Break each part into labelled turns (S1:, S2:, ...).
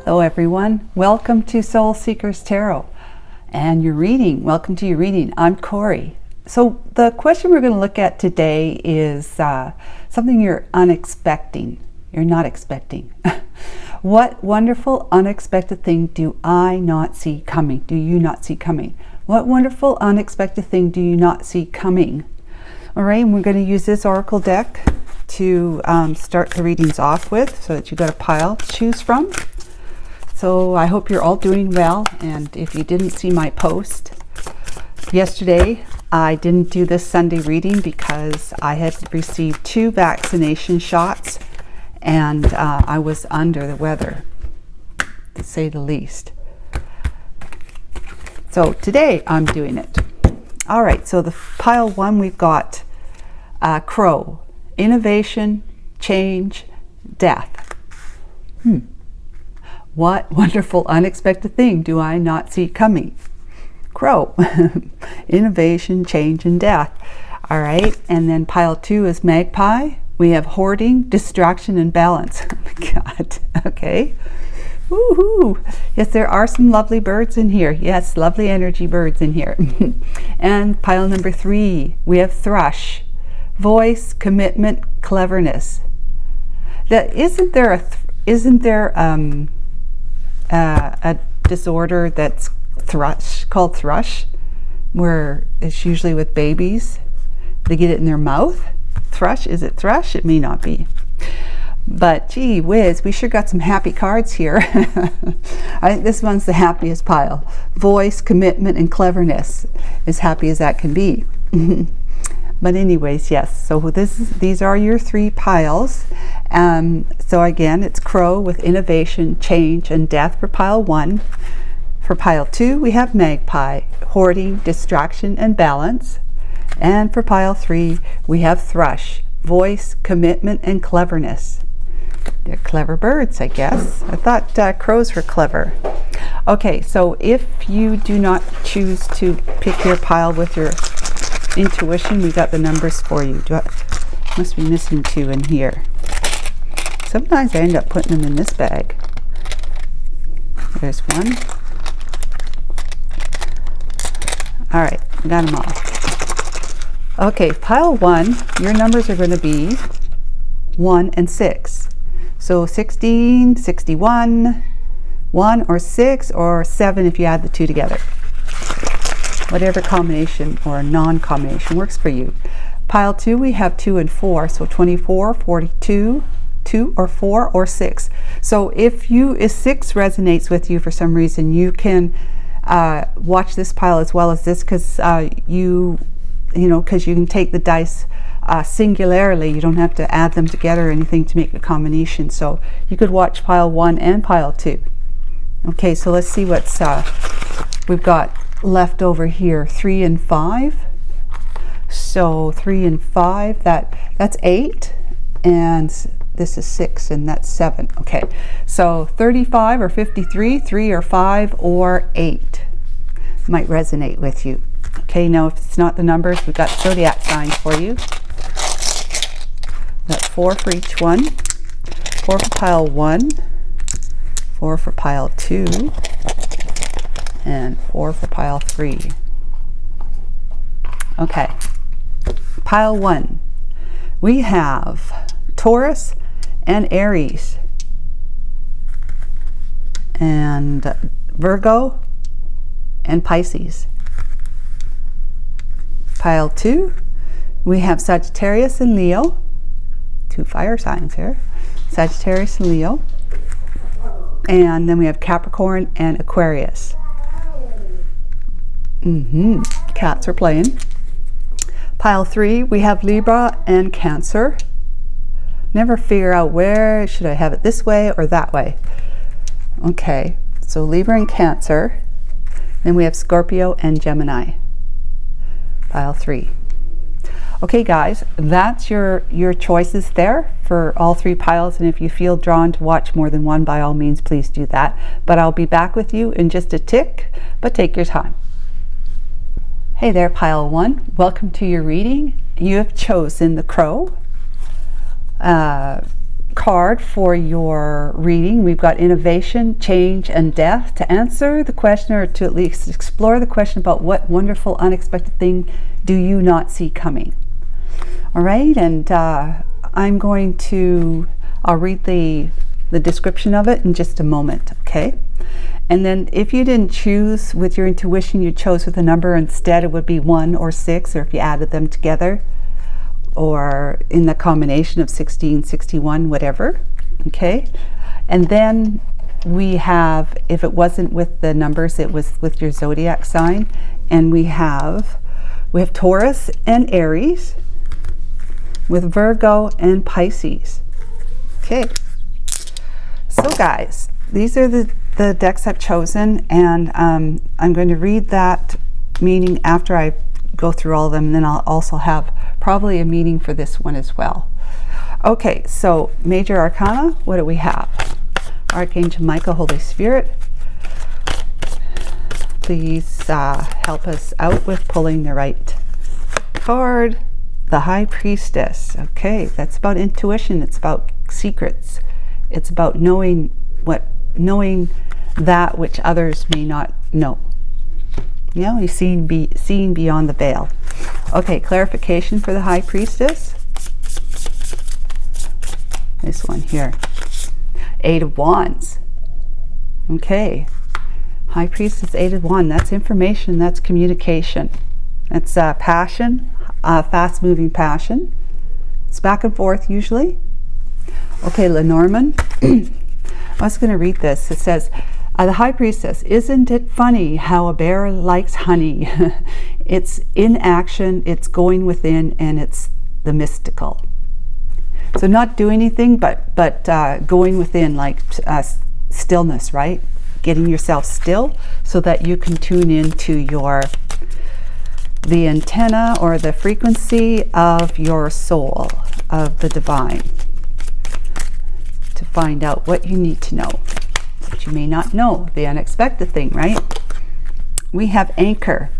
S1: Hello everyone, welcome to Soul Seekers Tarot and your reading. Welcome to your reading. I'm Corey. So the question we're going to look at today is something you're unexpecting. You're not expecting. What wonderful unexpected thing do I not see coming? Do you not see coming? What wonderful unexpected thing do you not see coming? All right, and we're going to use this oracle deck to start the readings off with, so that you've got a pile to choose from. So I hope you're all doing well, and if you didn't see my post yesterday, I didn't do this Sunday reading because I had received 2 vaccination shots and I was under the weather, to say the least. So today I'm doing it. All right, so the pile 1, we've got Crow, innovation, change, death. What wonderful unexpected thing do I not see coming? Crow, innovation, change, and death. All right, and then pile 2 is magpie. We have hoarding, distraction, and balance. Oh my God, okay. Woohoo! Yes, there are some lovely birds in here. Yes, lovely energy birds in here. And pile number 3, we have thrush, voice, commitment, cleverness. Isn't there a disorder that's called thrush, where it's usually with babies? They get it in their mouth. Thrush, is it thrush? It may not be. But gee whiz, we sure got some happy cards here. I think this one's the happiest pile. Voice, commitment, and cleverness. As happy as that can be. But anyways, yes, so these are your 3 piles. So again, it's Crow with innovation, change, and death for pile 1. For pile 2, we have magpie, hoarding, distraction, and balance. And for pile 3, we have thrush, voice, commitment, and cleverness. They're clever birds, I guess. I thought crows were clever. Okay, so if you do not choose to pick your pile with your intuition, we got the numbers for you. Must be missing 2 in here. Sometimes I end up putting them in this bag. There's 1. All right, I got them all. Okay, pile 1, your numbers are going to be 1 and 6. So 16, 61, 1 or 6 or 7 if you add the 2 together. Whatever combination or non-combination works for you. Pile 2, we have 2 and 4, so 24, 42, 2 or 4 or 6. So if 6 resonates with you for some reason, you can watch this pile as well as this, because you can take the dice singularly. You don't have to add them together or anything to make a combination. So you could watch pile 1 and pile 2. Okay, so let's see what's we've got left over here. 3 and 5. So 3 and 5, that's 8, and this is 6, and that's 7. Okay, so 35 or 53, 3 or 5 or 8 might resonate with you. Okay, now if it's not the numbers, we've got zodiac signs for you. Got 4 for each one. 4 for pile 1, 4 for pile 2, and 4 for pile 3. Okay, pile 1, we have Taurus and Aries, and Virgo and Pisces. Pile 2, we have Sagittarius and Leo, 2 fire signs here, Sagittarius and Leo, and then we have Capricorn and Aquarius. Cats are playing. Pile 3, we have Libra and Cancer. Never figure out where should I have it, this way or that way. Okay, so Libra and Cancer. Then we have Scorpio and Gemini. Pile 3. Okay guys, that's your choices there for all 3 piles, and if you feel drawn to watch more than one, by all means please do that. But I'll be back with you in just a tick, but take your time. Hey there, pile 1, welcome to your reading. You have chosen the Crow. card for your reading. We've got innovation, change, and death. To answer the question, or to at least explore the question about what wonderful, unexpected thing do you not see coming. All right, and I'll read the description of it in just a moment, okay? And then if you didn't choose with your intuition, you chose with a number instead, it would be 1 or 6, or if you added them together, or in the combination of 16, 61, whatever, okay? And then we have, if it wasn't with the numbers, it was with your zodiac sign, and we have Taurus and Aries, with Virgo and Pisces. Okay, so guys, these are the decks I've chosen, and I'm going to read that meaning after I go through all of them, and then I'll also have probably a meaning for this one as well. Okay, so Major Arcana, what do we have? Archangel Michael, Holy Spirit, please help us out with pulling the right card. The High Priestess. Okay, that's about intuition. It's about secrets. It's about knowing that which others may not know. You know, you're seeing beyond the veil. Okay, clarification for the High Priestess. This one here. 8 of Wands. Okay. High Priestess, 8 of Wands. That's information. That's communication. That's passion. Fast-moving passion. It's back and forth usually. Okay, Lenormand. I was going to read this. It says, the High Priestess, isn't it funny how a bear likes honey? It's in action, it's going within, and it's the mystical. So not do anything, but going within, like stillness, right? Getting yourself still so that you can tune into the antenna or the frequency of your soul, of the divine, to find out what you need to know, that you may not know, the unexpected thing, right? We have Anchor.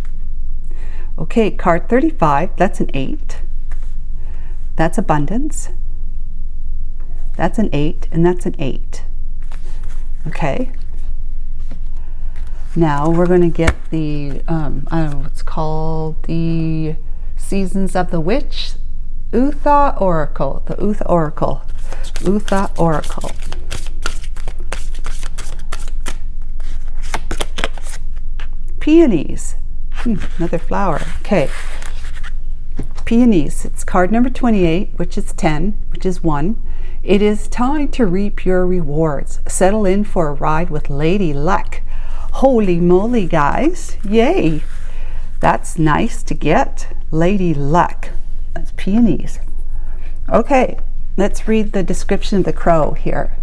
S1: Okay, card 35, that's an 8. That's abundance. That's an 8, and that's an 8. Okay. Now we're going to get the, I don't know what's called, the Seasons of the Witch, Utha Oracle, the Utha Oracle, Utha Oracle. Peonies, another flower, okay. Peonies, it's card number 28, which is 10, which is 1. It is time to reap your rewards. Settle in for a ride with Lady Luck. Holy moly, guys. Yay. That's nice to get. Lady Luck. That's peonies. Okay, let's read the description of the crow here.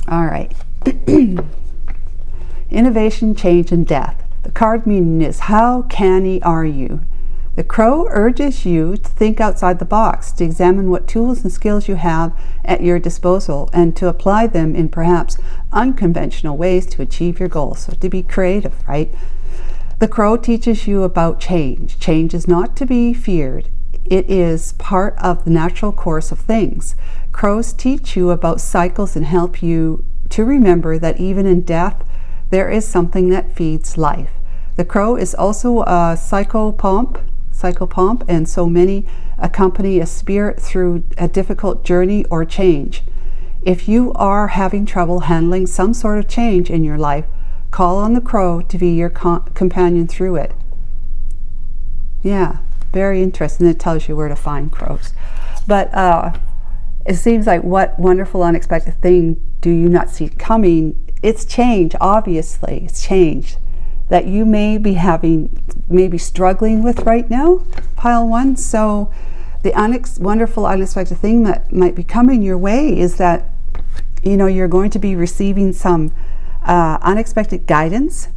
S1: All right. Innovation, change, and death. The card meaning is, how canny are you? The crow urges you to think outside the box, to examine what tools and skills you have at your disposal, and to apply them in perhaps unconventional ways to achieve your goals. So to be creative, right? The crow teaches you about change. Change is not to be feared. It is part of the natural course of things. Crows teach you about cycles and help you to remember that even in death, there is something that feeds life. The crow is also a psychopomp, and so many accompany a spirit through a difficult journey or change. If you are having trouble handling some sort of change in your life, call on the crow to be your companion through it. Yeah, very interesting. It tells you where to find crows. But it seems like, what wonderful, unexpected thing do you not see coming? It's change, obviously. It's change that you may be struggling with right now, pile 1. So the wonderful, unexpected thing that might be coming your way is that, you know, you're going to be receiving some unexpected guidance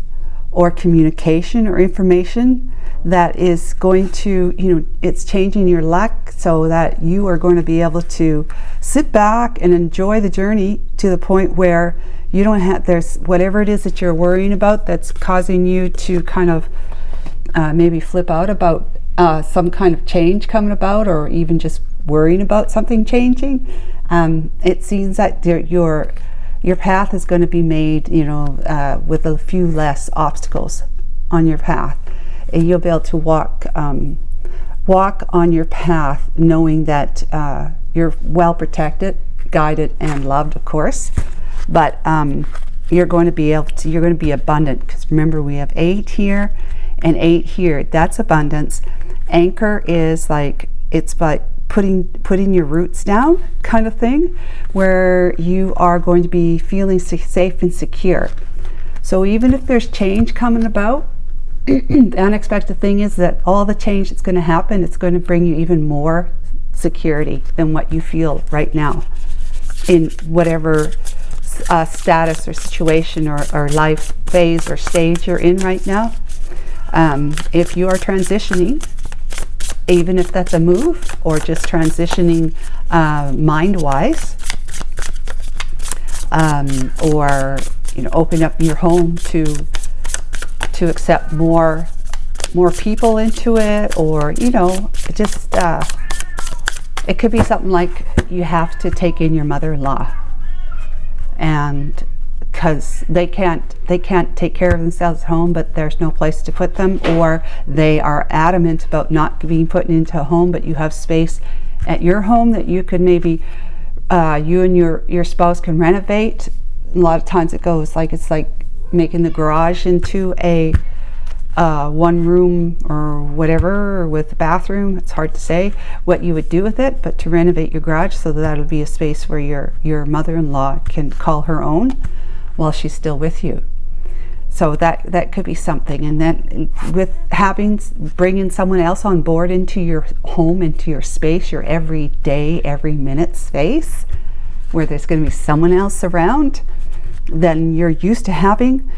S1: or communication or information that is going to, you know, it's changing your luck so that you are going to be able to sit back and enjoy the journey to the point where you don't have, there's whatever it is that you're worrying about that's causing you to kind of maybe flip out about some kind of change coming about, or even just worrying about something changing. It seems that your path is going to be made, you know, with a few less obstacles on your path. And you'll be able to walk on your path knowing that you're well protected, guided, and loved, of course. But you're going to be abundant, because remember, we have 8 here and 8 here. That's abundance. Anchor is like, it's like putting your roots down kind of thing, where you are going to be feeling safe and secure. So even if there's change coming about, the unexpected thing is that all the change that's going to happen, it's going to bring you even more security than what you feel right now in whatever status or situation or life phase or stage you're in right now. If you are transitioning, even if that's a move or just transitioning mind-wise, or, you know, open up your home to accept more people into it, or, you know, just it could be something like you have to take in your mother-in-law, and because they can't take care of themselves at home, but there's no place to put them, or they are adamant about not being put into a home, but you have space at your home that you could maybe you and your spouse can renovate. A lot of times it goes like, it's like making the garage into a one room or whatever, with a bathroom. It's hard to say what you would do with it, but to renovate your garage so that'll be a space where your mother-in-law can call her own while she's still with you. So that could be something. And then with bringing someone else on board into your home, into your space, your every day, every minute space, where there's going to be someone else around than you're used to having,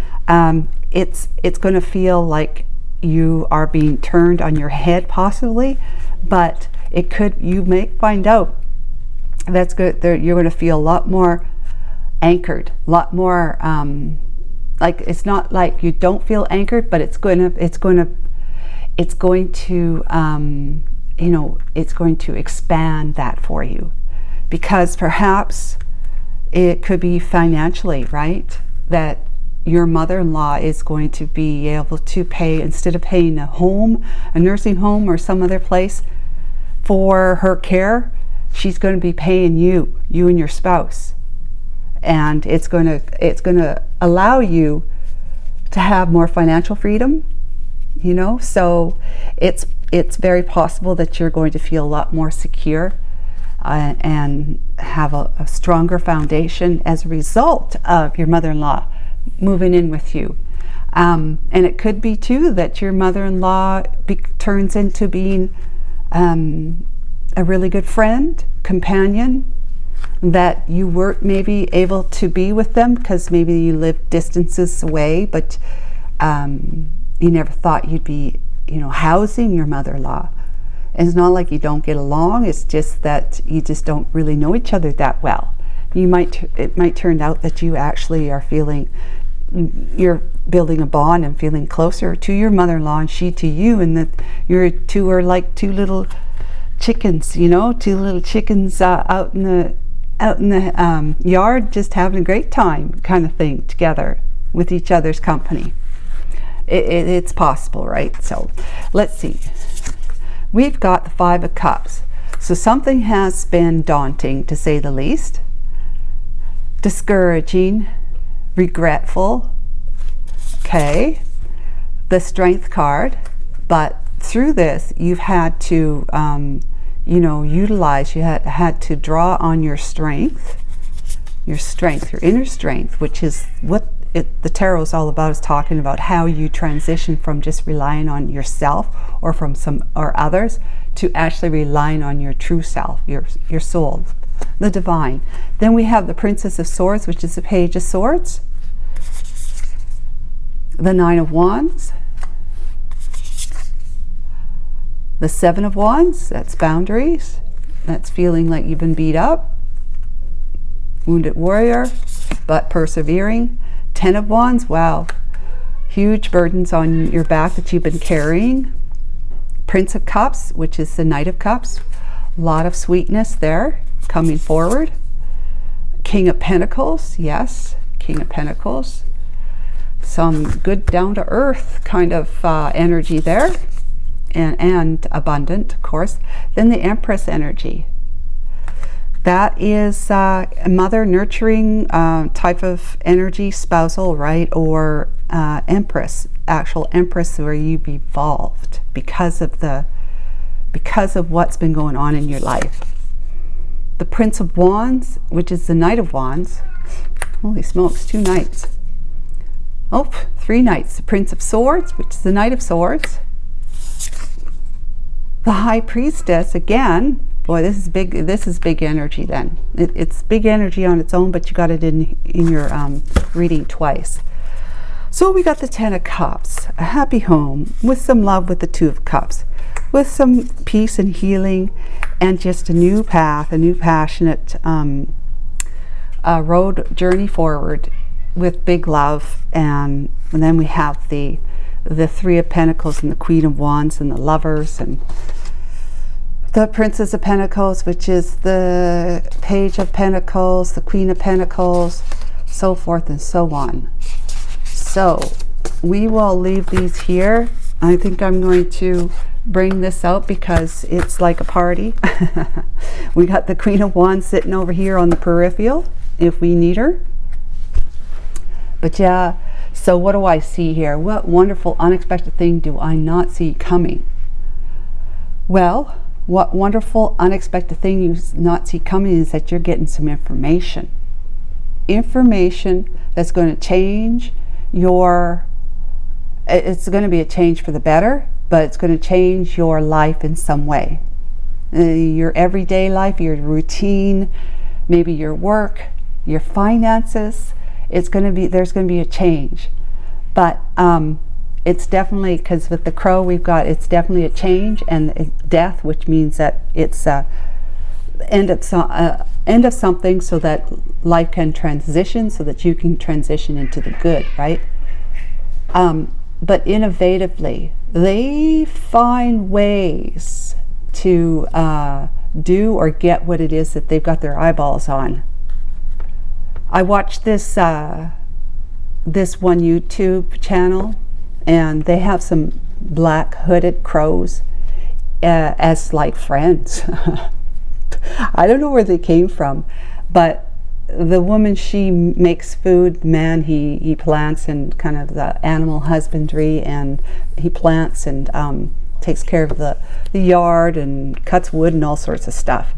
S1: it's going to feel like you are being turned on your head, possibly, but you may find out that's good. You're going to feel a lot more anchored, a lot more like, it's not like you don't feel anchored, but it's going to you know, it's going to expand that for you, because perhaps it could be financially, right, that your mother-in-law is going to be able to pay, instead of paying a nursing home or some other place for her care, she's going to be paying you and your spouse. And it's going to allow you to have more financial freedom, you know. So it's very possible that you're going to feel a lot more secure and have a stronger foundation as a result of your mother-in-law moving in with you. And it could be too that your mother-in-law turns into being a really good friend, companion, that you weren't maybe able to be with them because maybe you lived distances away, but you never thought you'd be, you know, housing your mother-in-law. And it's not like you don't get along, it's just that you just don't really know each other that well. It might turn out that you actually are you're building a bond and feeling closer to your mother-in-law and she to you, and that you two are like two little chickens, you know, two little chickens out in the yard, just having a great time kind of thing together with each other's company. It's possible, right? So let's see. We've got the 5 of Cups. So something has been daunting, to say the least, discouraging, regretful. Okay, the Strength card, but through this you've had to you know, utilize, you had to draw on your strength, your inner strength, which is what the tarot is all about, is talking about how you transition from just relying on yourself or from others to actually relying on your true self, your soul, the divine. Then we have the Princess of Swords, which is the Page of Swords, the 9 of Wands, the 7 of Wands, that's boundaries, that's feeling like you've been beat up, wounded warrior, but persevering. 10 of Wands, wow, huge burdens on your back that you've been carrying. Prince of Cups, which is the Knight of Cups. A lot of sweetness there coming forward. King of Pentacles, yes, King of Pentacles. Some good down-to-earth kind of energy there, and abundant, of course. Then the Empress energy. That is a mother nurturing type of energy, spousal, right? Or Empress, actual Empress, where you've evolved because of what's been going on in your life. The Prince of Wands, which is the Knight of Wands. Holy smokes, 2 knights. Oh, 3 knights. The Prince of Swords, which is the Knight of Swords. The High Priestess, again. Boy, this is big. This is big energy. Then it's big energy on its own, but you got it in your reading twice. So we got the 10 of Cups, a happy home with some love with the 2 of Cups, with some peace and healing, and just a new path, a new passionate road journey forward with big love. And then we have the 3 of Pentacles and the Queen of Wands and the Lovers, and the Princess of Pentacles, which is the Page of Pentacles, the Queen of Pentacles, so forth and so on. So we will leave these here. I think I'm going to bring this out because it's like a party. We got the Queen of Wands sitting over here on the peripheral if we need her. But yeah, so what do I see here? What wonderful unexpected thing do I not see coming? Well, what wonderful unexpected thing you not see coming is that you're getting some information. Information that's going to change it's going to be a change for the better, but it's going to change your life in some way. Your everyday life, your routine, maybe your work, your finances. There's going to be a change. But it's definitely, because with the crow we've got, it's definitely a change, and death, which means that it's end of something, so that life can transition, so that you can transition into the good, right? But innovatively, they find ways to do or get what it is that they've got their eyeballs on. I watched this one YouTube channel, and they have some black hooded crows as like friends. I don't know where they came from, but the woman, she makes food. The man, he plants, and kind of the animal husbandry, and he plants and takes care of the yard and cuts wood and all sorts of stuff.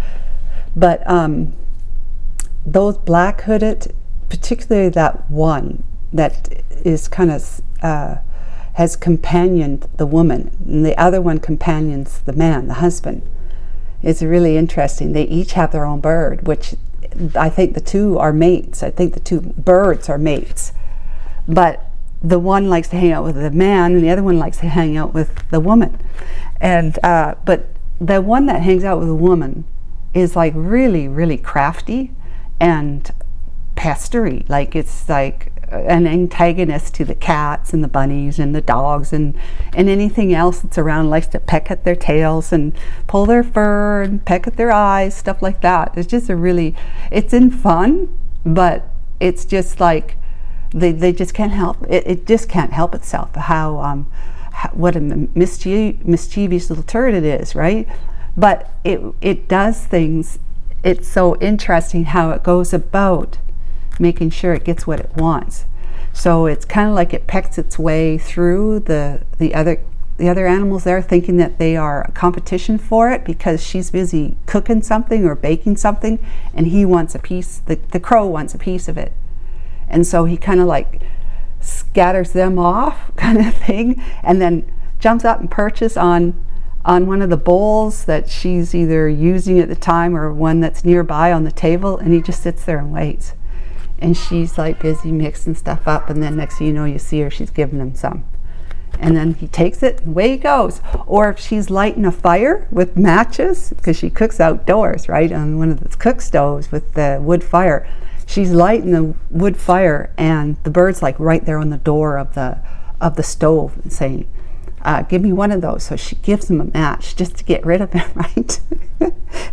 S1: But those black hooded, particularly that one that is kind of has companioned the woman, and the other one companions the man, the husband. It's really interesting. They each have their own bird, which I think the 2 are mates. I think the 2 birds are mates. But the one likes to hang out with the man, and the other one likes to hang out with the woman. And but the one that hangs out with the woman is like really, really crafty and pestery. Like, it's like an antagonist to the cats and the bunnies and the dogs and anything else that's around. Likes to peck at their tails and pull their fur and peck at their eyes, stuff like that. It's just it's in fun, but it's just like they just can't help it just can't help itself what a mischievous little turd it is, right? But it does things. It's so interesting how it goes about making sure it gets what it wants. So it's kind of like it pecks its way through the other animals there, thinking that they are a competition for it, because she's busy cooking something or baking something, and he wants a piece. The crow wants a piece of it, and so he kind of like scatters them off, kind of thing, and then jumps up and perches on one of the bowls that she's either using at the time or one that's nearby on the table, and he just sits there and waits. And she's like busy mixing stuff up, and then next thing you know, you see her, she's giving him some. And then he takes it, and away he goes. Or if she's lighting a fire with matches, because she cooks outdoors, right, on one of the cook stoves with the wood fire. She's lighting the wood fire, and the bird's like right there on the door of the stove and saying, Give me one of those. So she gives him a match just to get rid of him, right?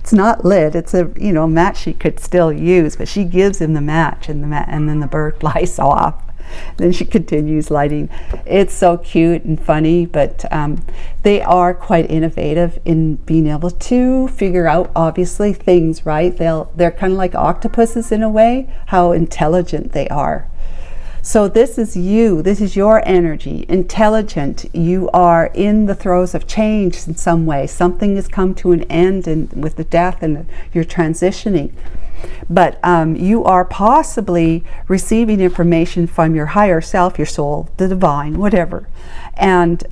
S1: It's not lit. It's a, you know, match she could still use, but she gives him the match, and then the bird flies off. Then she continues lighting. It's so cute and funny, but they are quite innovative in being able to figure out, obviously, things, right? They're kind of like octopuses in a way, how intelligent they are. So this is you. This is your energy, intelligent. You are in the throes of change in some way. Something has come to an end, and with the death, and you're transitioning. But you are possibly receiving information from your higher self, your soul, the divine, whatever, and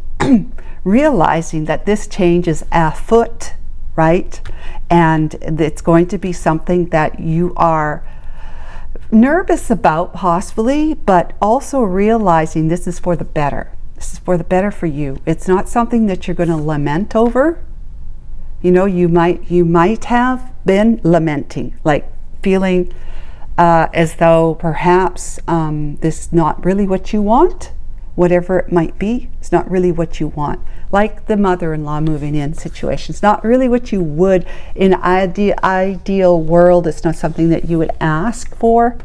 S1: realizing that this change is afoot, right? And it's going to be something that you are nervous about, possibly, but also realizing this is for the better. This is for the better for you. It's not something that you're going to lament over. You know, you might have been lamenting, like feeling as though perhaps this is not really what you want, whatever it might be. It's not really what you want. Like the mother-in-law moving in situation. It's not really what you would in an ideal world. It's not something that you would ask for.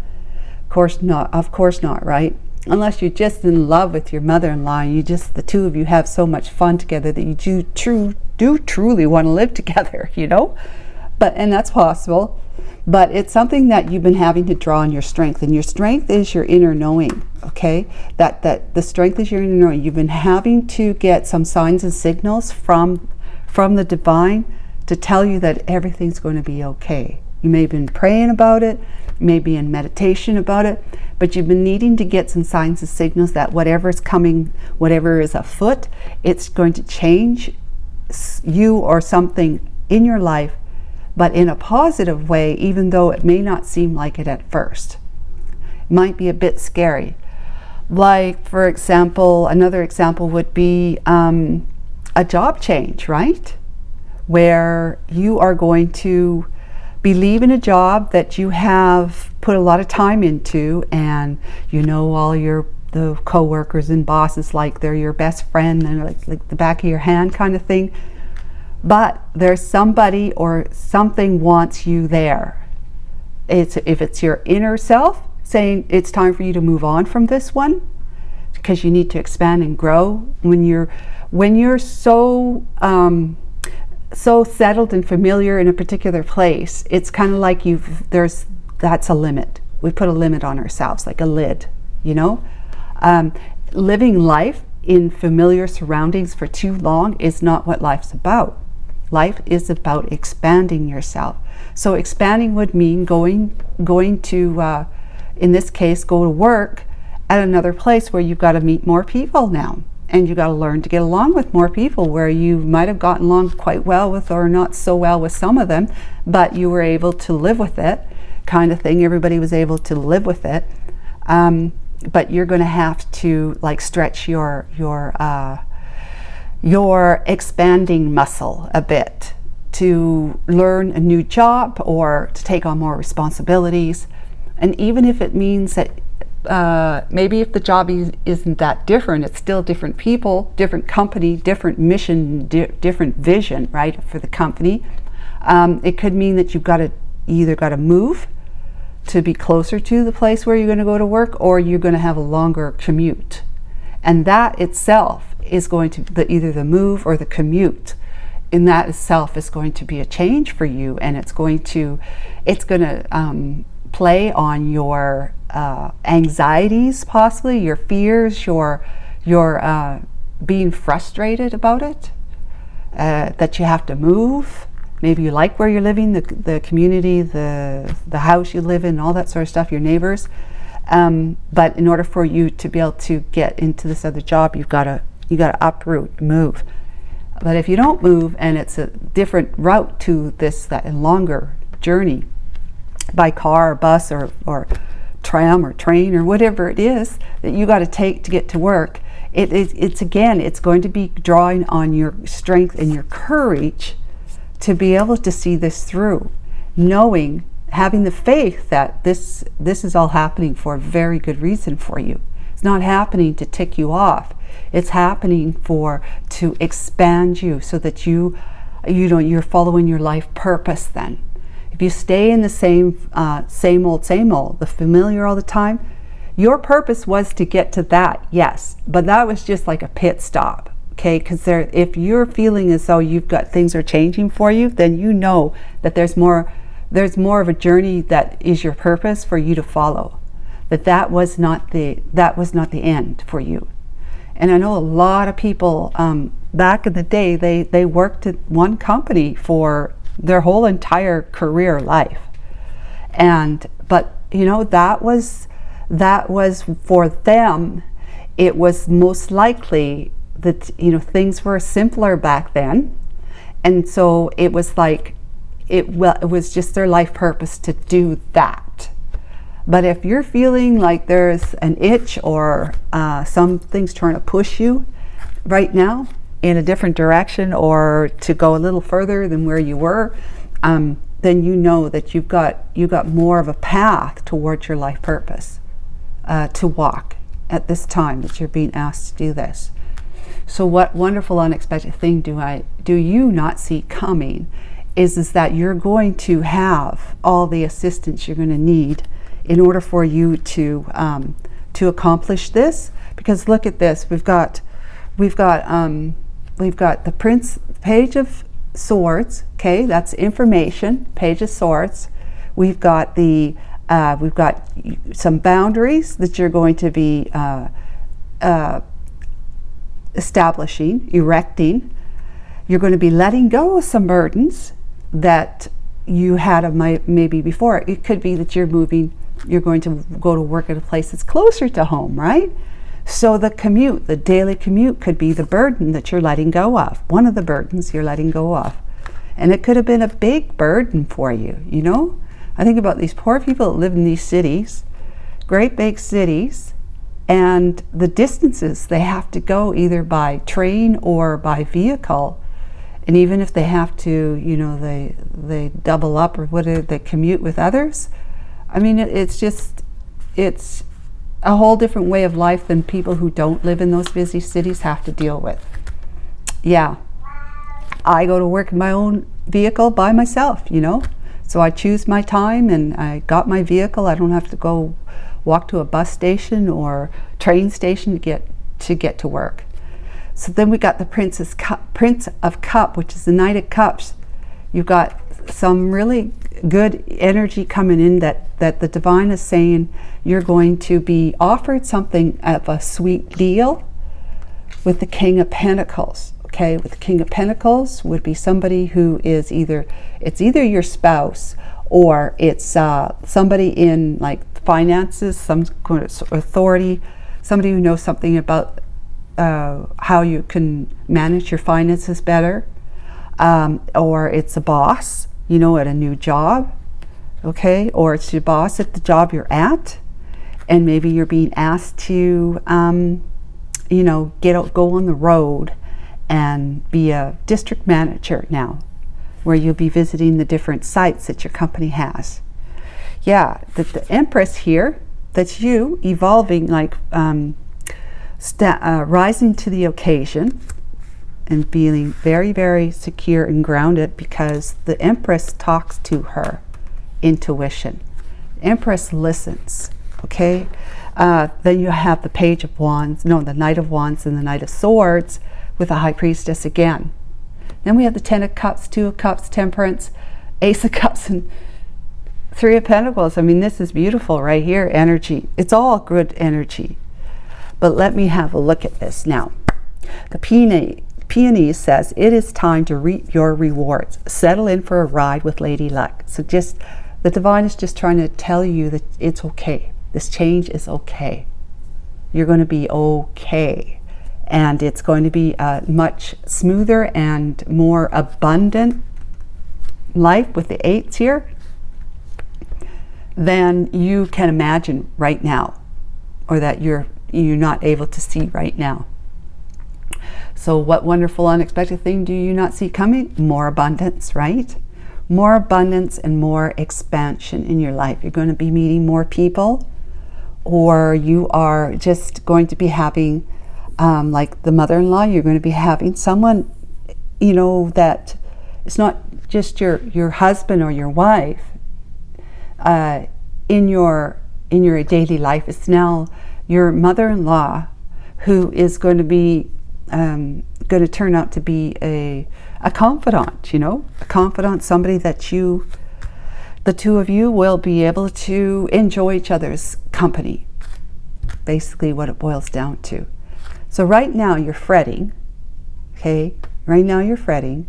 S1: Of course not, right? Unless you're just in love with your mother-in-law and the two of you have so much fun together that you do truly want to live together, you know? And that's possible. But it's something that you've been having to draw on your strength, and your strength is your inner knowing, okay? That the strength is your inner knowing. You've been having to get some signs and signals from the divine to tell you that everything's going to be okay. You may have been praying about it, maybe in meditation about it, but you've been needing to get some signs and signals that whatever is coming, whatever is afoot, it's going to change you or something in your life, but in a positive way, even though it may not seem like it at first. It might be a bit scary. Like, for example, another example would be a job change, right? Where you are going to be leaving a job that you have put a lot of time into, and you know all the co-workers and bosses like they're your best friend and like the back of your hand kind of thing. But there's somebody or something wants you there. If it's your inner self saying it's time for you to move on from this one because you need to expand and grow. When you're so settled and familiar in a particular place, it's kind of like that's a limit. We put a limit on ourselves, like a lid, you know? Living life in familiar surroundings for too long is not what life's about. Life is about expanding yourself. So expanding would mean going to, in this case, go to work at another place where you've got to meet more people now. And you've got to learn to get along with more people where you might have gotten along quite well with or not so well with some of them, but you were able to live with it, kind of thing. Everybody was able to live with it. But you're going to have to like stretch your expanding muscle a bit to learn a new job or to take on more responsibilities. And even if it means that maybe if the job isn't that different, it's still different people, different company, different mission, different vision, right, for the company. It could mean that you've either got to move to be closer to the place where you're going to go to work, or you're going to have a longer commute. And that itself is going to, either the move or the commute, in that itself is going to be a change for you, and it's going to play on your anxieties, possibly your fears, your being frustrated about it, that you have to move. Maybe you like where you're living, the community, the house you live in, all that sort of stuff, your neighbors. But in order for you to be able to get into this other job, you got to uproot, move. But if you don't move, and it's a different route to that longer journey by car or bus or tram or train or whatever it is that you got to take to get to work, it's going to be drawing on your strength and your courage to be able to see this through, having the faith that this is all happening for a very good reason for you. It's not happening to tick you off. It's happening to expand you, so that you're following your life purpose then. If you stay in the same old, the familiar all the time, your purpose was to get to that, yes, but that was just like a pit stop, okay? Because if you're feeling as though things are changing for you, then you know that there's more of a journey that is your purpose for you to follow. That was not the end for you. And I know a lot of people back in the day, they worked at one company for their whole entire career life, but that was for them. It was most likely that things were simpler back then, and so it was like it was just their life purpose to do that. But if you're feeling like there's an itch or something's trying to push you right now in a different direction, or to go a little further than where you were, then you know that you've got more of a path towards your life purpose to walk at this time that you're being asked to do this. So what wonderful unexpected thing do you not see coming is that you're going to have all the assistance you're going to need in order for you to accomplish this. Because look at this, we've got the Page of Swords, okay, that's information, Page of Swords. We've got some boundaries that you're going to be establishing, erecting. You're going to be letting go of some burdens that you had maybe before. It could be that you're going to go to work at a place that's closer to home, right? So the daily commute could be the burden that you're letting go of, one of the burdens you're letting go of. And it could have been a big burden for you, I think about these poor people that live in these cities, great big cities, and the distances they have to go either by train or by vehicle. And even if they have to, they double up or whatever, they commute with others. I mean, it's a whole different way of life than people who don't live in those busy cities have to deal with. Yeah, I go to work in my own vehicle by myself, So I choose my time, and I got my vehicle. I don't have to go walk to a bus station or train station to get to work. So then we got the Prince of Cups, which is the Knight of Cups. You've got some really good energy coming in that the divine is saying you're going to be offered something of a sweet deal with the King of Pentacles. Okay, with the King of Pentacles would be somebody who is either your spouse, or it's somebody in like finances, some kind of authority, somebody who knows something about how you can manage your finances better, or it's a boss, at a new job, okay, or it's your boss at the job you're at, and maybe you're being asked to, go on the road and be a district manager now, where you'll be visiting the different sites that your company has. Yeah, the Empress here, that's you evolving, like rising to the occasion and feeling very, very secure and grounded, because the Empress talks to her intuition. Empress listens, okay? Then you have the Page of Wands, the Knight of Wands and the Knight of Swords with the High Priestess again. Then we have the Ten of Cups, Two of Cups, Temperance, Ace of Cups, and Three of Pentacles. I mean, this is beautiful right here, energy. It's all good energy. But let me have a look at this now. The Peony says, it is time to reap your rewards. Settle in for a ride with Lady Luck. So the divine is just trying to tell you that it's okay. This change is okay. You're going to be okay. And it's going to be a much smoother and more abundant life with the eights here than you can imagine right now, or that you're not able to see right now. So what wonderful unexpected thing do you not see coming? More abundance, right? More abundance and more expansion in your life. You're going to be meeting more people, or you are just going to be having, like the mother-in-law, you're going to be having someone, you know, that it's not just your husband or your wife in your daily life. It's now your mother-in-law who is going to be going to turn out to be a confidant, you know, a confidant, somebody that the two of you will be able to enjoy each other's company. Basically what it boils down to. So right now you're fretting, okay? Right now you're fretting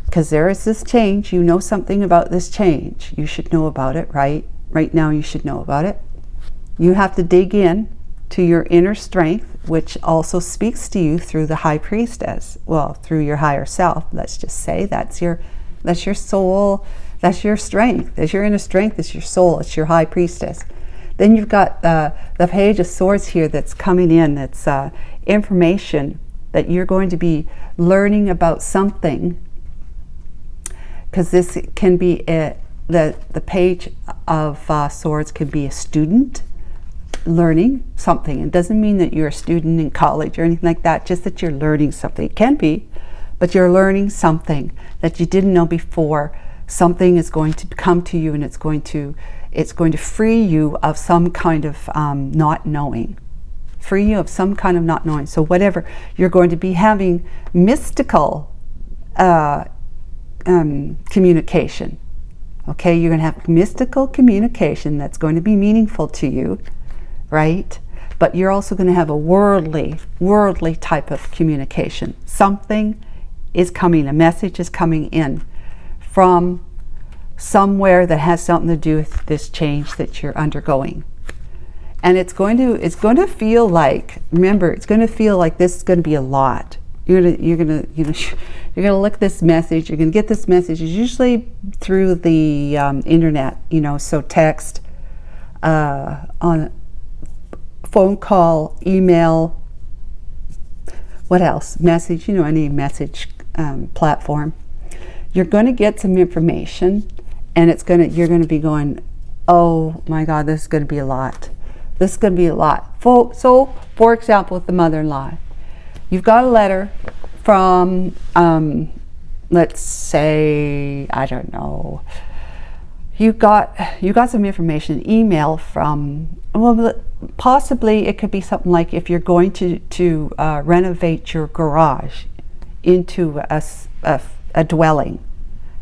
S1: because there is this change. You know something about this change. You should know about it, right? Right now you should know about it. You have to dig in to your inner strength, which also speaks to you through the High Priestess. Well, through your higher self, let's just say. That's your soul, that's your strength. That's your inner strength, it's your soul, it's your High Priestess. Then you've got the Page of Swords here that's coming in. That's information that you're going to be learning about something, because this can be the Page of Swords can be a student learning something. It doesn't mean that you're a student in college or anything like that, just that you're learning something. It can be, but you're learning something that you didn't know before. Something is going to come to you, and it's going to free you of some kind of not knowing. Free you of some kind of not knowing. So whatever, you're going to be having mystical communication. Okay, you're going to have mystical communication that's going to be meaningful to you, right? But you're also going to have a worldly type of communication. Something is coming, a message is coming in from somewhere that has something to do with this change that you're undergoing. And it's going to feel like, remember, it's going to feel like this is going to be a lot. You're gonna look at this message. You're gonna get this message. It's usually through the internet, you know, so text, on phone call, email, what else? Message, you know, any message platform. You're going to get some information, and you're going to be going, oh my God, this is going to be a lot. This is going to be a lot. So, for example, with the mother-in-law, you've got a letter from, let's say, I don't know, you got some information, email from, well, possibly it could be something like if you're going to renovate your garage into a dwelling,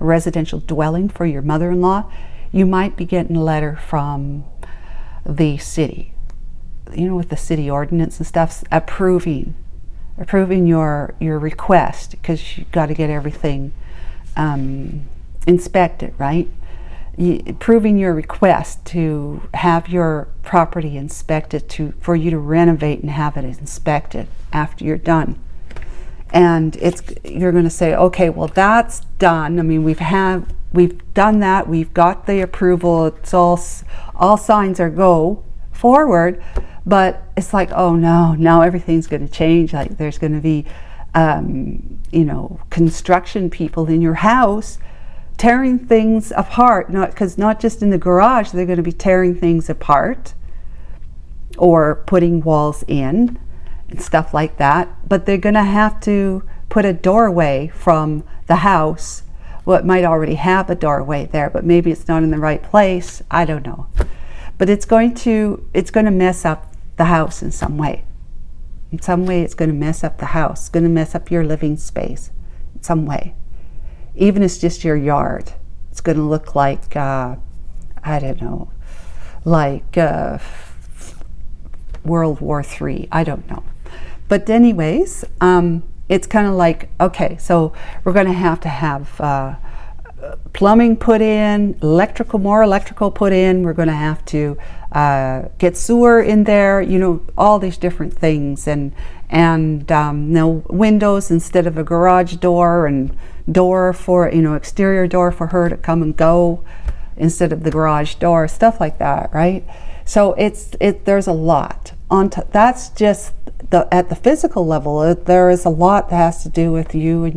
S1: a residential dwelling for your mother-in-law, you might be getting a letter from the city, you know, with the city ordinance and stuff, approving your request, because you've got to get everything inspected, right? Approving your request to have your property inspected, for you to renovate and have it inspected after you're done. And you're going to say, okay, well, that's done. I mean, we've done that. We've got the approval. It's all signs are go forward. But it's like, oh no, now everything's going to change. Like there's going to be, you know, construction people in your house tearing things apart. Not just in the garage, they're going to be tearing things apart or putting walls in and stuff like that. But they're going to have to put a doorway from the house. Well, it might already have a doorway there, but maybe it's not in the right place. I don't know. But it's going to mess up the house in some way. In some way, it's going to mess up the house. It's going to mess up your living space in some way. Even if it's just your yard. It's going to look like, I don't know, like World War III. I don't know. But anyways, it's kind of like, okay, so we're going to have plumbing put in, more electrical put in. We're going to have to get sewer in there, you know, all these different things, and you know, windows instead of a garage door, and door for, you know, exterior door for her to come and go instead of the garage door, stuff like that, right? So there's a lot that's just at the physical level. There is a lot that has to do with you and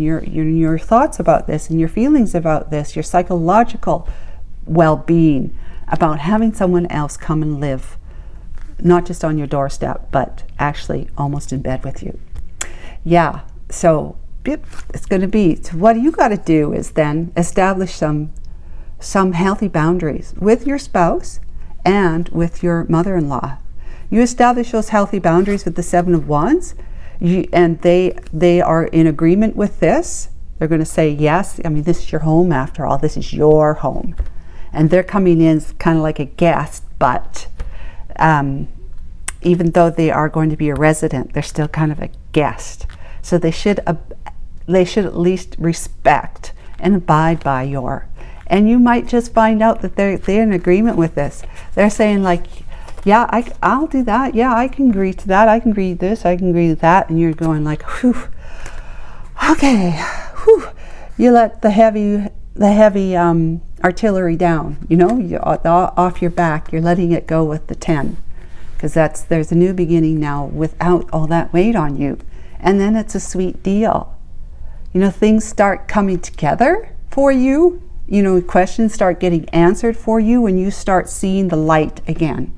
S1: your thoughts about this, and your feelings about this, your psychological well-being, about having someone else come and live not just on your doorstep, but actually almost in bed with you. Yeah, so it's going to be, so what you got to do is then establish some healthy boundaries with your spouse and with your mother-in-law. You establish those healthy boundaries with the Seven of Wands, and they are in agreement with this. They're going to say, yes, I mean, this is your home after all. This is your home. And they're coming in kind of like a guest, but even though they are going to be a resident, they're still kind of a guest. So they should at least respect and abide by your. And you might just find out that they're in agreement with this. They're saying like, yeah, I'll do that. Yeah, I can agree to that. I can agree to this. I can agree to that. And you're going like, whew, okay, whew. You let the heavy artillery down, you know, off your back. You're letting it go with the 10, because there's a new beginning now without all that weight on you. And then it's a sweet deal. You know, things start coming together for you. You know, questions start getting answered for you when you start seeing the light again.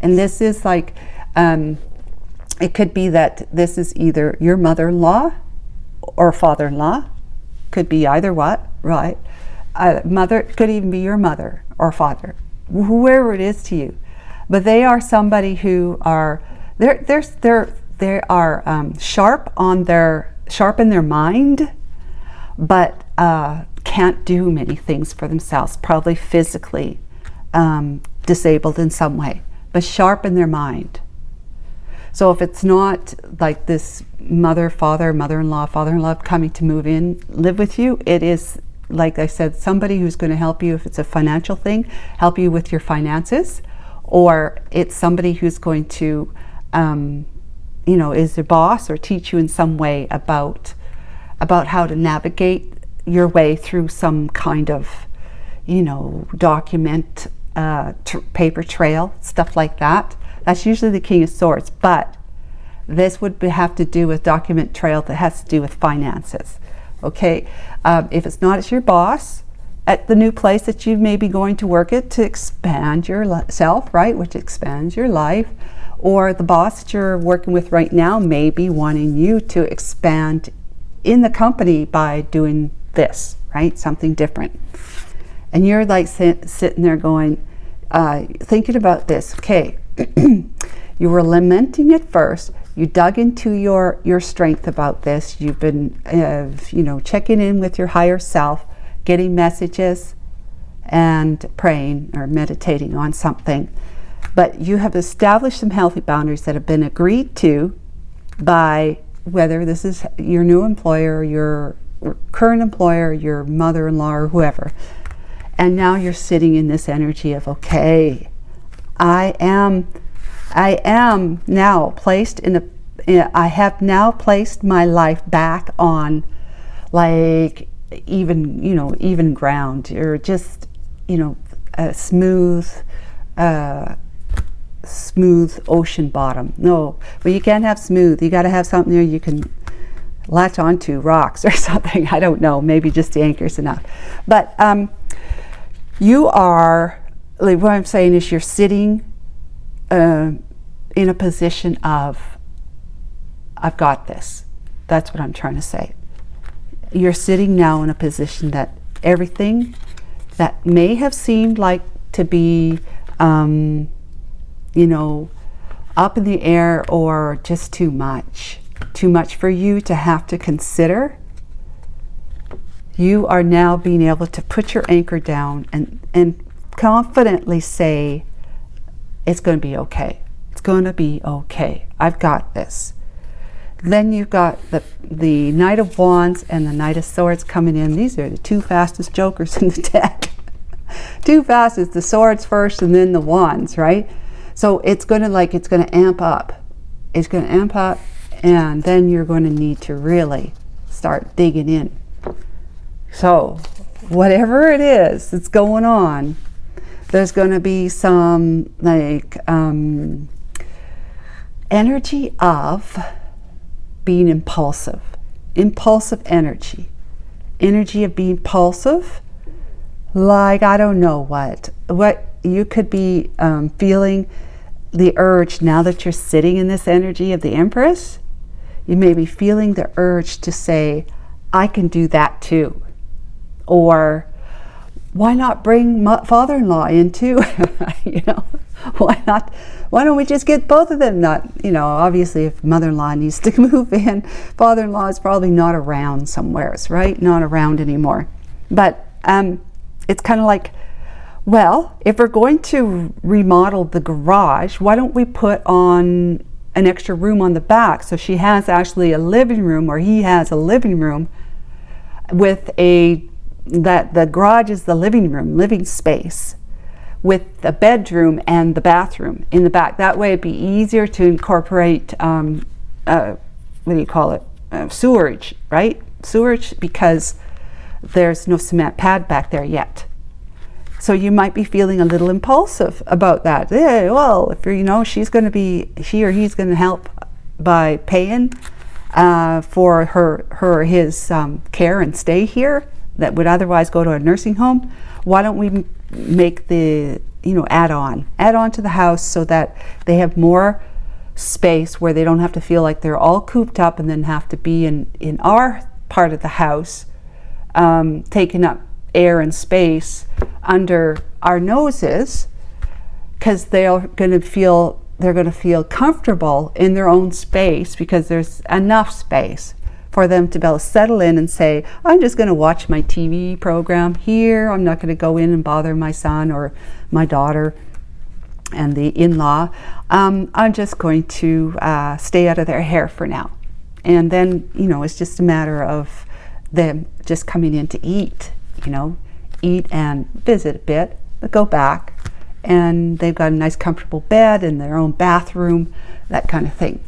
S1: And this is like, it could be that this is either your mother-in-law or father-in-law. Could be either what, right? Mother, could even be your mother or father, whoever it is to you. But they are somebody who are, they are sharp in their mind, but can't do many things for themselves, probably physically disabled in some way, but sharp in their mind. So if it's not like this mother-in-law, father-in-law coming to move in, live with you, it is, like I said, somebody who's going to help you if it's a financial thing, help you with your finances, or it's somebody who's going to, you know, is your boss or teach you in some way about how to navigate your way through some kind of, you know, document, paper trail, stuff like that. That's usually the King of Swords, but this would have to do with document trail that has to do with finances. Okay, if it's not, it's your boss at the new place that you may be going to work at to expand yourself, right, which expands your life, or the boss that you're working with right now may be wanting you to expand in the company by doing this, right, something different. And you're like sitting there going, thinking about this. Okay, you were lamenting it first. You dug into your strength about this. You've been, you know, checking in with your higher self, getting messages, and praying or meditating on something. But you have established some healthy boundaries that have been agreed to by whether this is your new employer, your current employer, your mother-in-law, or whoever. And now you're sitting in this energy of, okay, I am now placed I have now placed my life back on, like, even ground, or just, you know, a smooth ocean bottom. No, but you can't have smooth. You got to have something there you can latch onto, rocks or something. I don't know. Maybe just the anchor's enough. But you are, like, what I'm saying is you're sitting in a position of, I've got this. That's what I'm trying to say. You're sitting now in a position that everything that may have seemed like to be, you know, up in the air or just too much for you to have to consider, you are now being able to put your anchor down and confidently say, it's going to be okay. It's going to be okay. I've got this. Then you've got the Knight of Wands and the Knight of Swords coming in. These are the two fastest jokers in the deck. Two fastest, the swords first and then the wands, right? So it's going to amp up. It's going to amp up, and then you're going to need to really start digging in. So whatever it is that's going on, there's going to be some like energy of being impulsive energy of being impulsive, like, I don't know what you could be feeling the urge, now that you're sitting in this energy of the Empress, you may be feeling the urge to say, I can do that too. Or, why not bring father-in-law in too? You know, why not? Why don't we just get both of them? Not, you know, obviously if mother-in-law needs to move in, father-in-law is probably not around somewheres, right? Not around anymore. But it's kind of like, well, if we're going to remodel the garage, why don't we put on an extra room on the back? So she has actually a living room, or he has a living room with that the garage is the living space, with the bedroom and the bathroom in the back. That way it'd be easier to incorporate, what do you call it? Sewerage, right? Sewerage, because there's no cement pad back there yet. So you might be feeling a little impulsive about that. Yeah, well, if you know, she or he's going to help by paying for his care and stay here that would otherwise go to a nursing home. Why don't we make the, you know, add on to the house so that they have more space where they don't have to feel like they're all cooped up and then have to be in our part of the house, taking up air and space under our noses, because they're going to feel comfortable in their own space, because there's enough space for them to be able to settle in and say, I'm just going to watch my TV program here. I'm not going to go in and bother my son or my daughter and the in-law. I'm just going to stay out of their hair for now. And then, you know, it's just a matter of them just coming in to eat, you know, eat and visit a bit, but go back. And they've got a nice comfortable bed and their own bathroom, that kind of thing.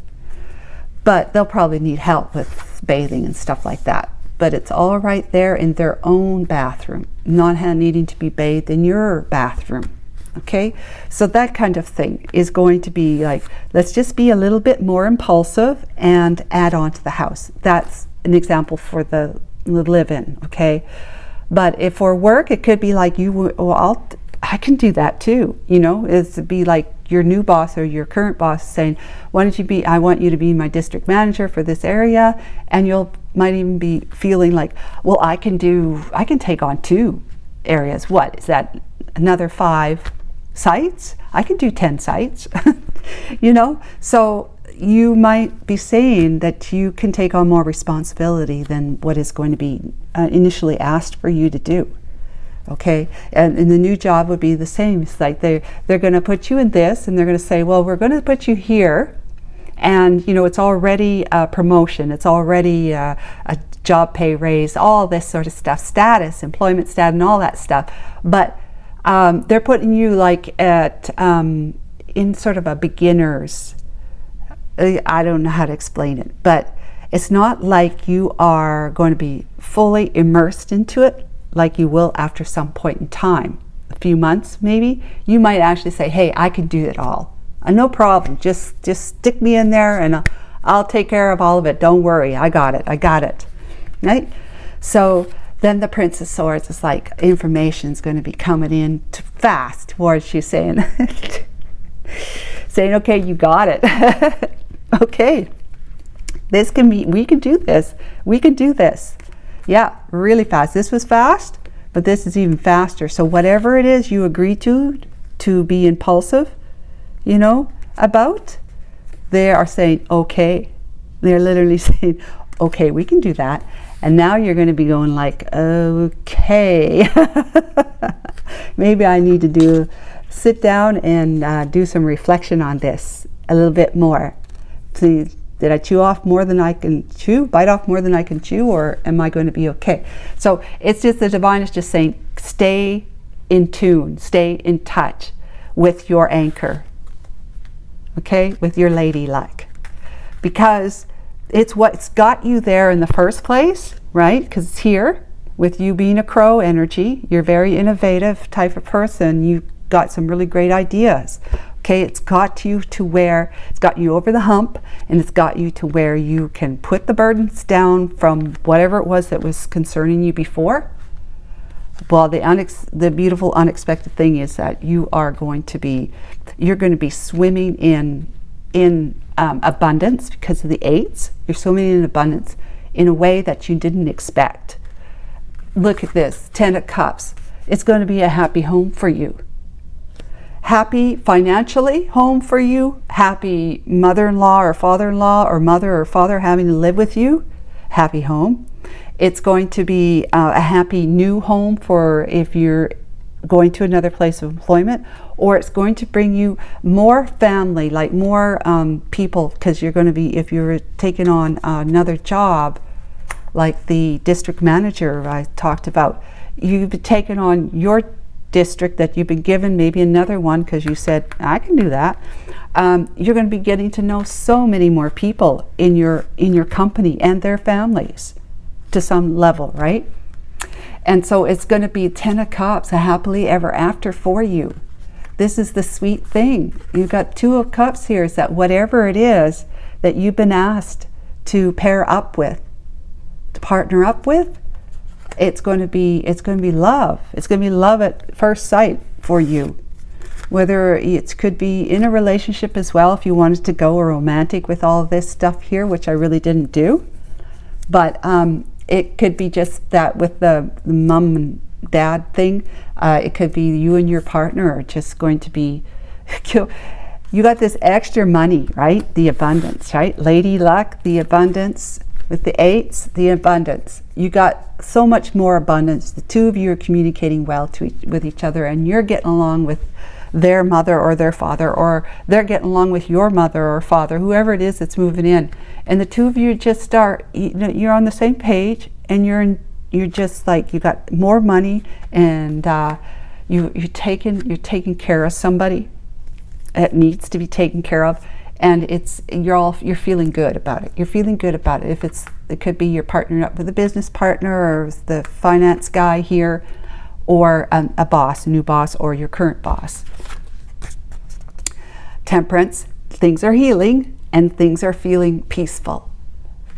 S1: But they'll probably need help with bathing and stuff like that. But it's all right there in their own bathroom, not needing to be bathed in your bathroom. Okay, so that kind of thing is going to be like, let's just be a little bit more impulsive and add on to the house. That's an example for the live-in. Okay, but if for work, it could be like, I can do that too. You know, it'd be like your new boss or your current boss saying, I want you to be my district manager for this area. And might even be feeling like, well, I can take on 2 areas. What is that? Another 5 sites? I can do 10 sites, you know? So you might be saying that you can take on more responsibility than what is going to be initially asked for you to do. Okay, and the new job would be the same. It's like they're going to put you in this, and they're going to say, well, we're going to put you here, and you know, it's already a promotion, it's already a job pay raise, all this sort of stuff, status, employment status, and all that stuff. But they're putting you like in sort of a beginner's. I don't know how to explain it, but it's not like you are going to be fully immersed into it, like you will after some point in time, a few months maybe. You might actually say, hey, I can do it all. No problem. Just stick me in there and I'll take care of all of it. Don't worry. I got it. Right? So then the Prince of Swords is like, information's going to be coming in fast towards you, saying, okay, you got it. Okay. We can do this. We can do this. Yeah, really fast. This was fast, but this is even faster. So whatever it is you agree to be impulsive, you know, about, they are saying, okay. They're literally saying, okay, we can do that. And now you're going to be going like, okay, maybe I need to sit down and do some reflection on this a little bit more. Please. Did I chew off more than I can chew, bite off more than I can chew, or am I going to be okay? So it's just the divine is just saying, stay in tune, stay in touch with your anchor, okay, with your ladylike, because it's what's got you there in the first place, right? Because it's here with you being a crow energy. You're a very innovative type of person. You've got some really great ideas. Okay, it's got you over the hump, and it's got you to where you can put the burdens down from whatever it was that was concerning you before. Well, the beautiful unexpected thing is that you are going to be, you're going to be swimming in abundance because of the 8s. You're swimming in abundance in a way that you didn't expect. Look at this, 10 of Cups. It's going to be a happy home for you. Happy financially home for you. Happy mother-in-law or father-in-law, or mother or father having to live with you. Happy home. It's going to be a happy new home for if you're going to another place of employment, or it's going to bring you more family, like more people, because you're going to be, if you're taking on another job, like the district manager I talked about, you've taken on your district that you've been given, maybe another one because you said, I can do that. You're going to be getting to know so many more people in your company and their families to some level, right? And so it's going to be 10 of Cups, a happily ever after for you. This is the sweet thing. You've got 2 of Cups here, is that whatever it is that you've been asked to pair up with, to partner up with, it's going to be love. It's going to be love at first sight for you. Whether it could be in a relationship as well, if you wanted to go romantic with all of this stuff here, which I really didn't do. But it could be just that with the mom and dad thing. It could be you and your partner are just going to be, you got this extra money, right? The abundance, right? Lady luck, the abundance. With the 8s, the abundance. You got so much more abundance. The 2 of you are communicating well with each other, and you're getting along with their mother or their father, or they're getting along with your mother or father, whoever it is that's moving in. And the 2 of you just are, you're on the same page, and you're just like, you got more money, and you're taking care of somebody that needs to be taken care of. And you're feeling good about it. You're feeling good about it. It could be you're partnering up with a business partner, or the finance guy here, or a boss, a new boss, or your current boss. Temperance, things are healing and things are feeling peaceful.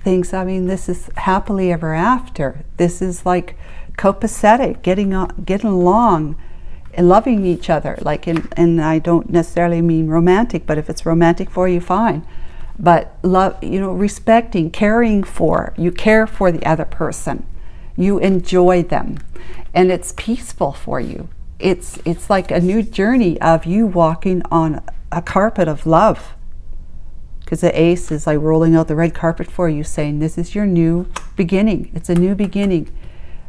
S1: This is happily ever after. This is like copacetic, getting along, and loving each other, and I don't necessarily mean romantic, but if it's romantic for you, fine. But love, respecting, caring for, you care for the other person, you enjoy them, and it's peaceful for you. It's like a new journey of you walking on a carpet of love, because the Ace is like rolling out the red carpet for you, saying this is your new beginning. It's a new beginning,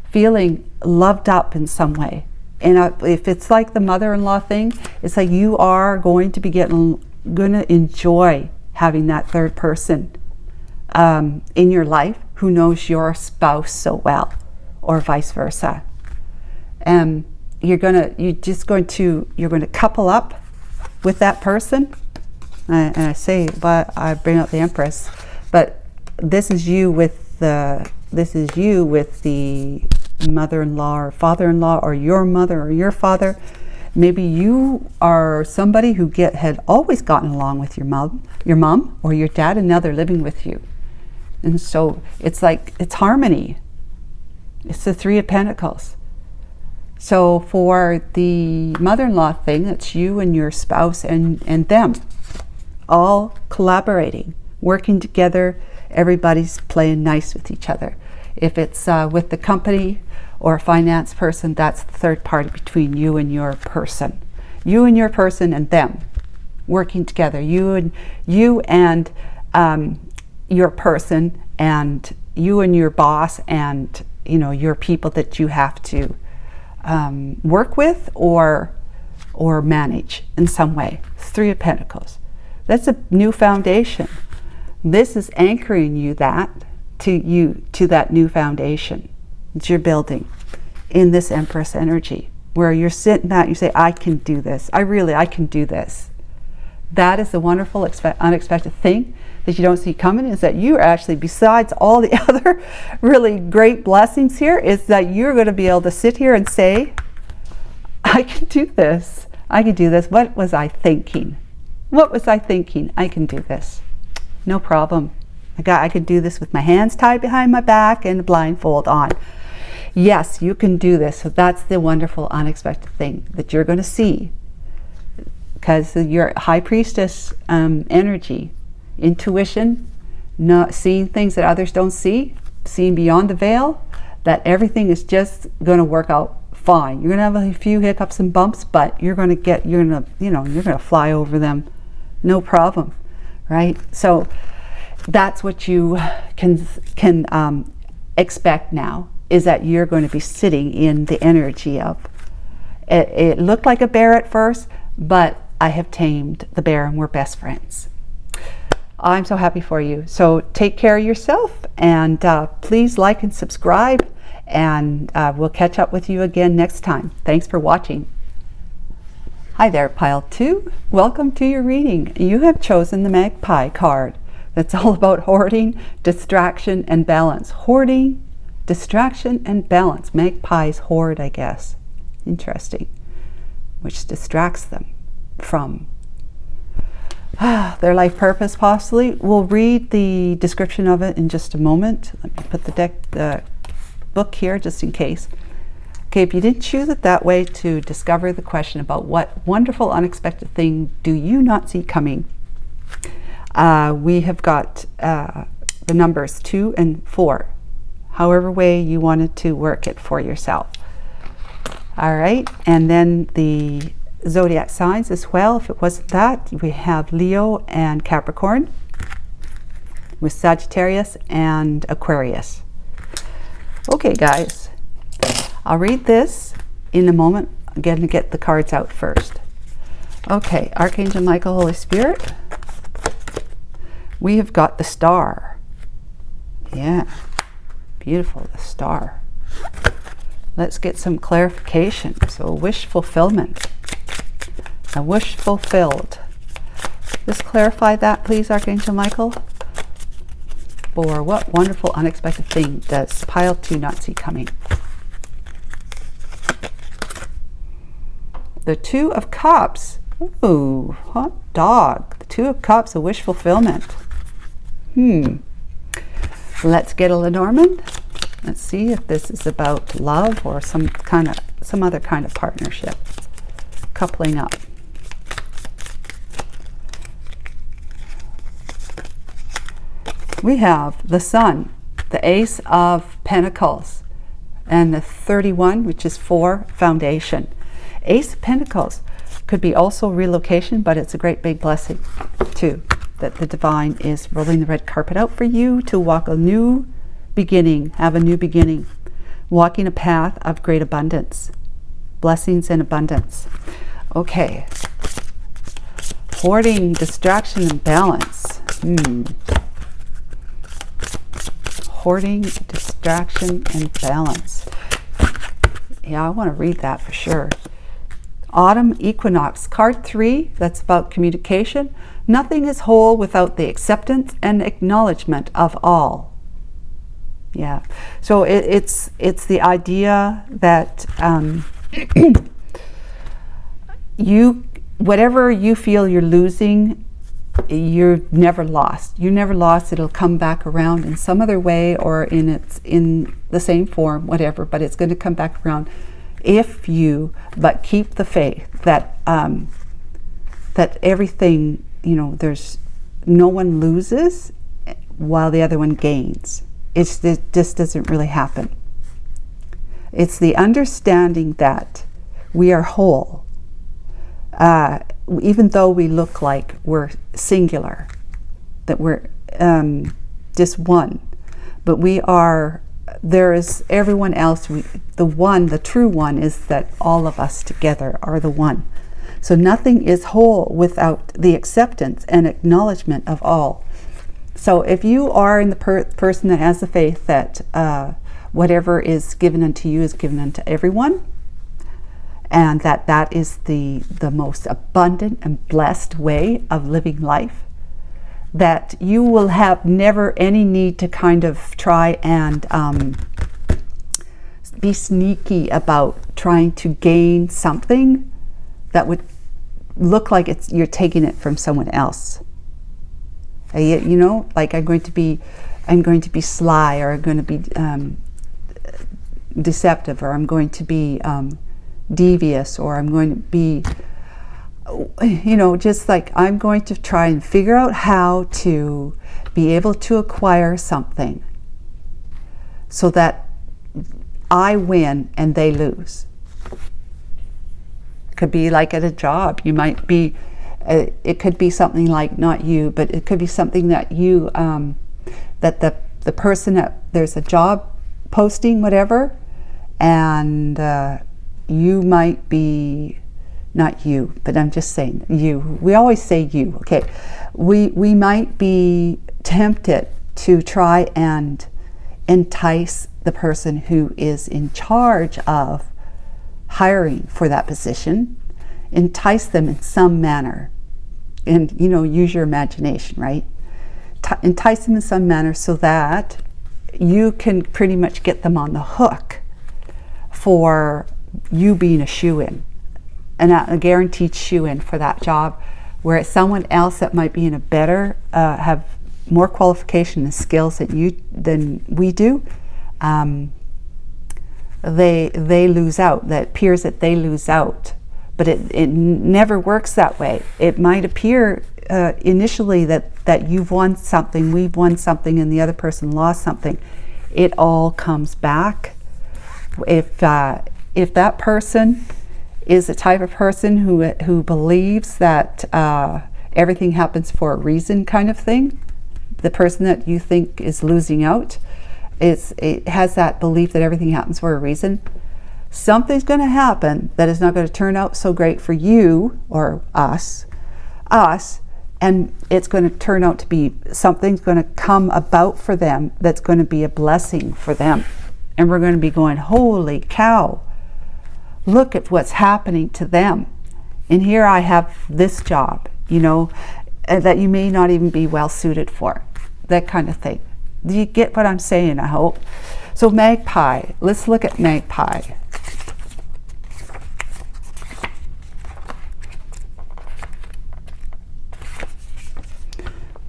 S1: feeling loved up in some way. And if it's like the mother-in-law thing, it's like you are going to be going to enjoy having that third person in your life who knows your spouse so well, or vice versa. And you're going to couple up with that person. And I say, but I bring up the Empress, but this is you with the mother-in-law or father-in-law, or your mother or your father. Maybe you are somebody who had always gotten along with your mom or your dad, and now they're living with you. And so it's like, it's harmony. It's the 3 of Pentacles. So for the mother-in-law thing, it's you and your spouse and them all collaborating, working together. Everybody's playing nice with each other. If it's with the company or a finance person, that's the third party between you and your person. You and your person and them working together. You and your person, and you and your boss, and your people that you have to work with or manage in some way. It's 3 of Pentacles. That's a new foundation. This is anchoring you to that new foundation that you're building in this Empress energy, where you're sitting back and you say, I can do this. I can do this. That is the wonderful, unexpected thing that you don't see coming, is that you are actually, besides all the other really great blessings here, is that you're going to be able to sit here and say, I can do this. I can do this. What was I thinking? What was I thinking? I can do this. No problem. I could do this with my hands tied behind my back and a blindfold on. Yes, you can do this. So that's the wonderful, unexpected thing that you're going to see. because your high priestess energy, intuition, not seeing things that others don't see, seeing beyond the veil, that everything is just going to work out fine. You're going to have a few hiccups and bumps, but you're going to fly over them, no problem, right? So that's what you can expect now, is that you're going to be sitting in the energy of it. It looked like a bear at first, but I have tamed the bear and we're best friends. I'm so happy for you. So take care of yourself, and please like and subscribe, and we'll catch up with you again next time. Thanks for watching. Hi there, Pile 2. Welcome to your reading. You have chosen the Magpie card. That's all about hoarding, distraction, and balance. Hoarding, distraction, and balance. Magpies hoard, I guess. Interesting. Which distracts them from their life purpose, possibly. We'll read the description of it in just a moment. Let me put the book here just in case. Okay, if you didn't choose it that way to discover the question about what wonderful unexpected thing do you not see coming, we have got the numbers 2 and 4, however way you wanted to work it for yourself. All right, and then the zodiac signs as well. If it wasn't that, we have Leo and Capricorn, with Sagittarius and Aquarius. Okay, guys, I'll read this in a moment. I'm going to get the cards out first. Okay, Archangel Michael, Holy Spirit. We have got the Star. Yeah, beautiful, the Star. Let's get some clarification. So, wish fulfillment. A wish fulfilled. Just clarify that, please, Archangel Michael. For what wonderful unexpected thing does Pile 2 not see coming? The 2 of Cups. Ooh, hot dog. The 2 of Cups, a wish fulfillment. Let's get a Lenormand. Let's see if this is about love or some other kind of partnership. Coupling up. We have the Sun, the Ace of Pentacles, and the 31, which is 4, foundation. Ace of Pentacles could be also relocation, but it's a great big blessing too, that the divine is rolling the red carpet out for you to walk a new beginning, have a new beginning, walking a path of great abundance, blessings and abundance. Okay, hoarding, distraction, and balance. Hoarding, distraction, and balance. Yeah, I want to read that for sure. Autumn equinox, card 3, that's about communication. Nothing is whole without the acceptance and acknowledgement of all. Yeah, so it's the idea that whatever you feel you're losing, you're never lost. You're never lost. It'll come back around in some other way, or in the same form, whatever, but it's going to come back around if you but keep the faith that that everything, there's no one loses while the other one gains. It just doesn't really happen. It's the understanding that we are whole, even though we look like we're singular, that we're just one, but we are. There is everyone else. The true one is that all of us together are the one. So nothing is whole without the acceptance and acknowledgement of all. So if you are in the person that has the faith that whatever is given unto you is given unto everyone, and that is the most abundant and blessed way of living life, that you will have never any need to kind of try and be sneaky about trying to gain something that would look like you're taking it from someone else. Like I'm going to be sly, or I'm going to be deceptive, or I'm going to be devious, or I'm going to be you know, just like I'm going to try and figure out how to be able to acquire something so that I win and they lose. Could be like at a job. You might be, it could be something like, not you, but it could be something that you, that the person that, there's a job posting, whatever, and you might be, not you, but I'm just saying you. We always say you, okay. We might be tempted to try and entice the person who is in charge of hiring for that position, entice them in some manner, and, you know, use your imagination, right? Entice them in some manner so that you can pretty much get them on the hook for you being a shoe-in, and a guaranteed shoe-in for that job, where it's someone else that might be in a better, have more qualification and skills than we do. They lose out. That appears that they lose out, but it never works that way. It might appear initially that you've won something, we've won something, and the other person lost something. It all comes back. If that person is the type of person who believes that everything happens for a reason, kind of thing, the person that you think is losing out, it has that belief that everything happens for a reason, something's going to happen that is not going to turn out so great for you or us, and it's going to turn out to be, something's going to come about for them that's going to be a blessing for them. And we're going to be going, holy cow, look at what's happening to them. And here I have this job, you know, that you may not even be well suited for, that kind of thing. Do you get what I'm saying, I hope? So magpie, let's look at magpie.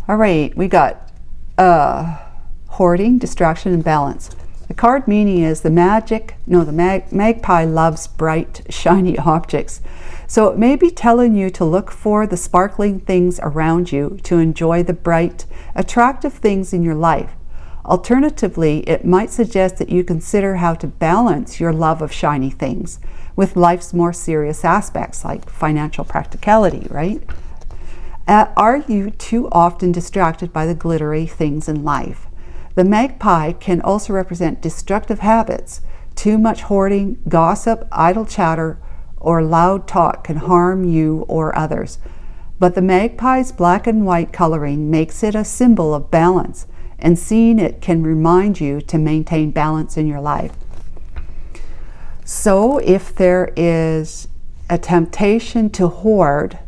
S1: All right, we got hoarding, distraction, and balance. The card meaning is the magpie loves bright, shiny objects. So it may be telling you to look for the sparkling things around you, to enjoy the bright, attractive things in your life. Alternatively, it might suggest that you consider how to balance your love of shiny things with life's more serious aspects, like financial practicality, right? Are you too often distracted by the glittery things in life? The magpie can also represent destructive habits. Too much hoarding, gossip, idle chatter, or loud talk can harm you or others. But the magpie's black and white coloring makes it a symbol of balance, and seeing it can remind you to maintain balance in your life. So if there is a temptation to hoard,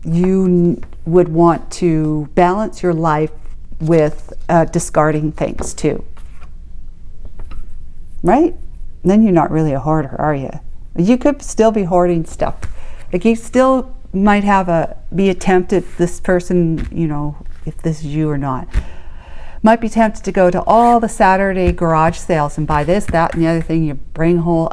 S1: you would want to balance your life with discarding things too, right? Then you're not really a hoarder, are you? You could still be hoarding stuff. Like you still might have be tempted, this person, you know, if this is you or not, might be tempted to go to all the Saturday garage sales and buy this, that, and the other thing. You bring home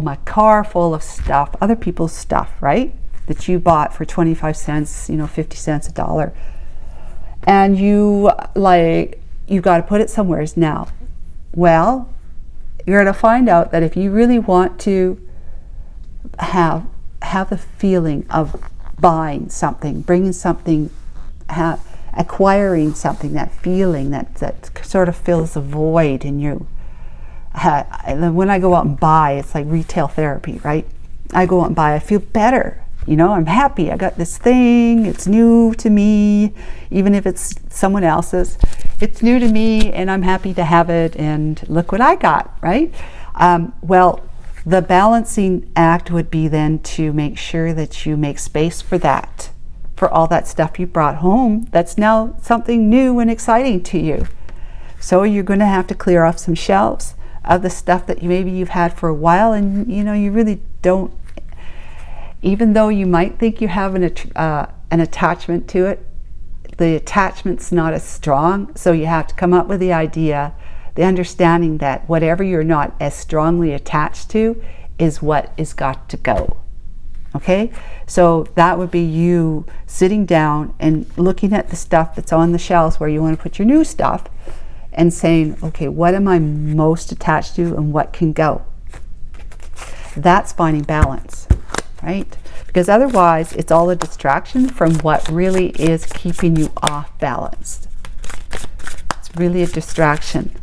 S1: a car full of stuff, other people's stuff, right? That you bought for 25 cents, you know, 50 cents, $1. And you got to put it somewhere now. Well, you're going to find out that if you really want to have the feeling of buying something, bringing something, acquiring something, that feeling that sort of fills a void in you. When I go out and buy, it's like retail therapy, right? I go out and buy, I feel better. You know, I'm happy. I got this thing. It's new to me, even if it's someone else's. It's new to me, and I'm happy to have it. And look what I got, right? Well, the balancing act would be then to make sure that you make space for that, for all that stuff you brought home that's now something new and exciting to you. So you're going to have to clear off some shelves of the stuff that maybe you've had for a while, and you know, you really don't. Even though you might think you have an attachment to it, the attachment's not as strong. So you have to come up with the idea, the understanding that whatever you're not as strongly attached to is what is got to go. Okay, so that would be you sitting down and looking at the stuff that's on the shelves where you want to put your new stuff and saying, okay, what am I most attached to and what can go? That's finding balance, right? Because otherwise it's all a distraction from what really is keeping you off balance. It's really a distraction.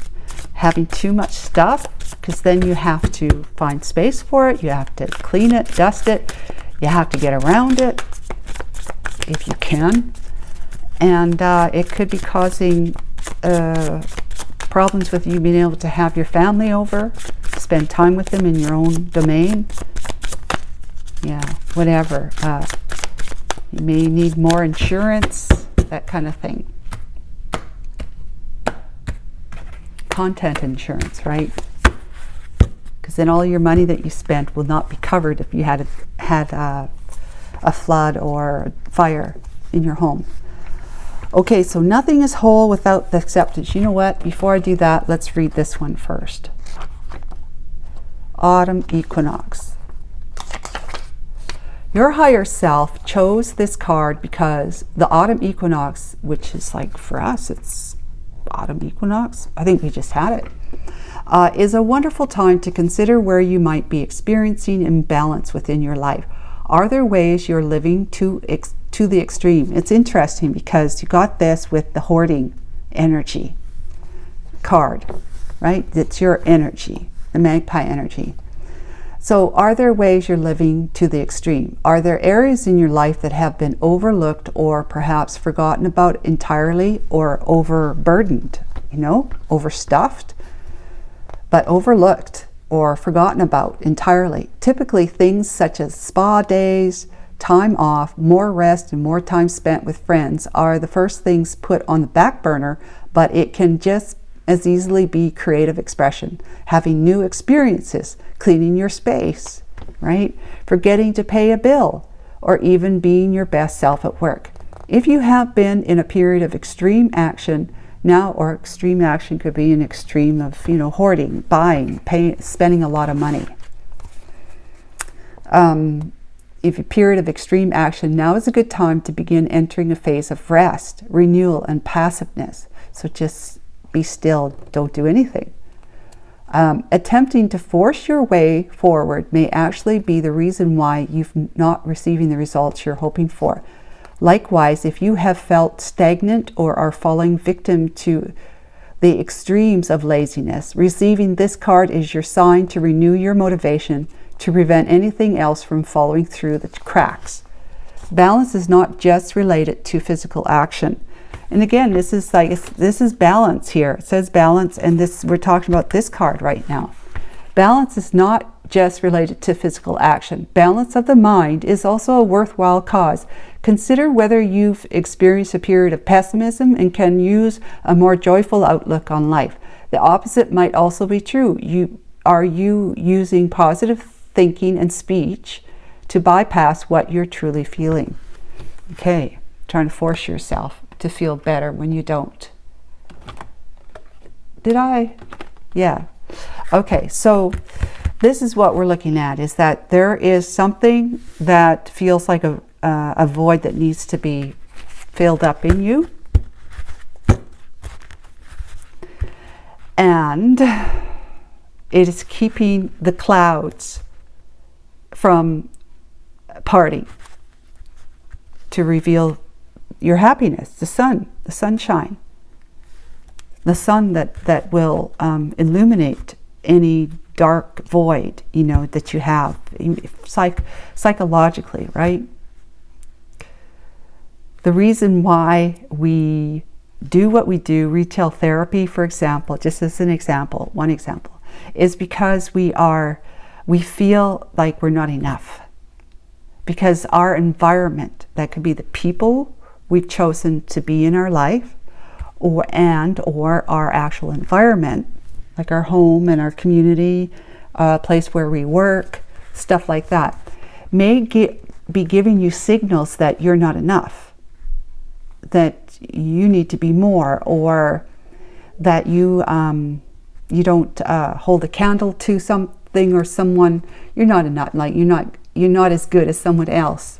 S1: Having too much stuff, because then you have to find space for it, you have to clean it, dust it, you have to get around it if you can, and it could be causing problems with you being able to have your family over, spend time with them in your own domain. Yeah, whatever. You may need more insurance, that kind of thing. Content insurance, right? Because then all your money that you spent will not be covered if you had a flood or fire in your home. Okay, so nothing is whole without the acceptance. You know what? Before I do that, let's read this one first. Autumn equinox. Your higher self chose this card because the autumn equinox, which is like for us, it's autumn equinox. I think we just had it. Is a wonderful time to consider where you might be experiencing imbalance within your life. Are there ways you're living to the extreme? It's interesting because you got this with the hoarding energy card, right? It's your energy, the magpie energy. So are there ways you're living to the extreme? Are there areas in your life that have been overlooked or perhaps forgotten about entirely, or overburdened, overstuffed, but overlooked or forgotten about entirely? Typically things such as spa days, time off, more rest, and more time spent with friends are the first things put on the back burner, but it can just as easily be creative expression, having new experiences, cleaning your space, right? Forgetting to pay a bill, or even being your best self at work. If you have been in a period of extreme action now, or extreme action could be an extreme of, hoarding, buying, paying, spending a lot of money. If a period of extreme action, now is a good time to begin entering a phase of rest, renewal, and passiveness. So just be still, don't do anything. Attempting to force your way forward may actually be the reason why you're not receiving the results you're hoping for. Likewise, if you have felt stagnant or are falling victim to the extremes of laziness, receiving this card is your sign to renew your motivation to prevent anything else from falling through the cracks. Balance is not just related to physical action. And again, this is balance here. It says balance, and we're talking about this card right now. Balance is not just related to physical action. Balance of the mind is also a worthwhile cause. Consider whether you've experienced a period of pessimism and can use a more joyful outlook on life. The opposite might also be true. Are you using positive thinking and speech to bypass what you're truly feeling? Okay, trying to force yourself to feel better when you don't. Did I? Yeah. Okay, so this is what we're looking at, is that there is something that feels like a void that needs to be filled up in you. And it is keeping the clouds from parting to reveal your happiness, the sun, the sunshine, the sun that will illuminate any dark void, that you have, psychologically, right? The reason why we do what we do, retail therapy, for example, just as an example, one example, is because we feel like we're not enough. Because our environment, that could be the people we've chosen to be in our life, or our actual environment, like our home and our community, place where we work, stuff like that, may be giving you signals that you're not enough, that you need to be more, or that you don't hold a candle to something or someone. You're not enough. Like you're not you're not as good as someone else.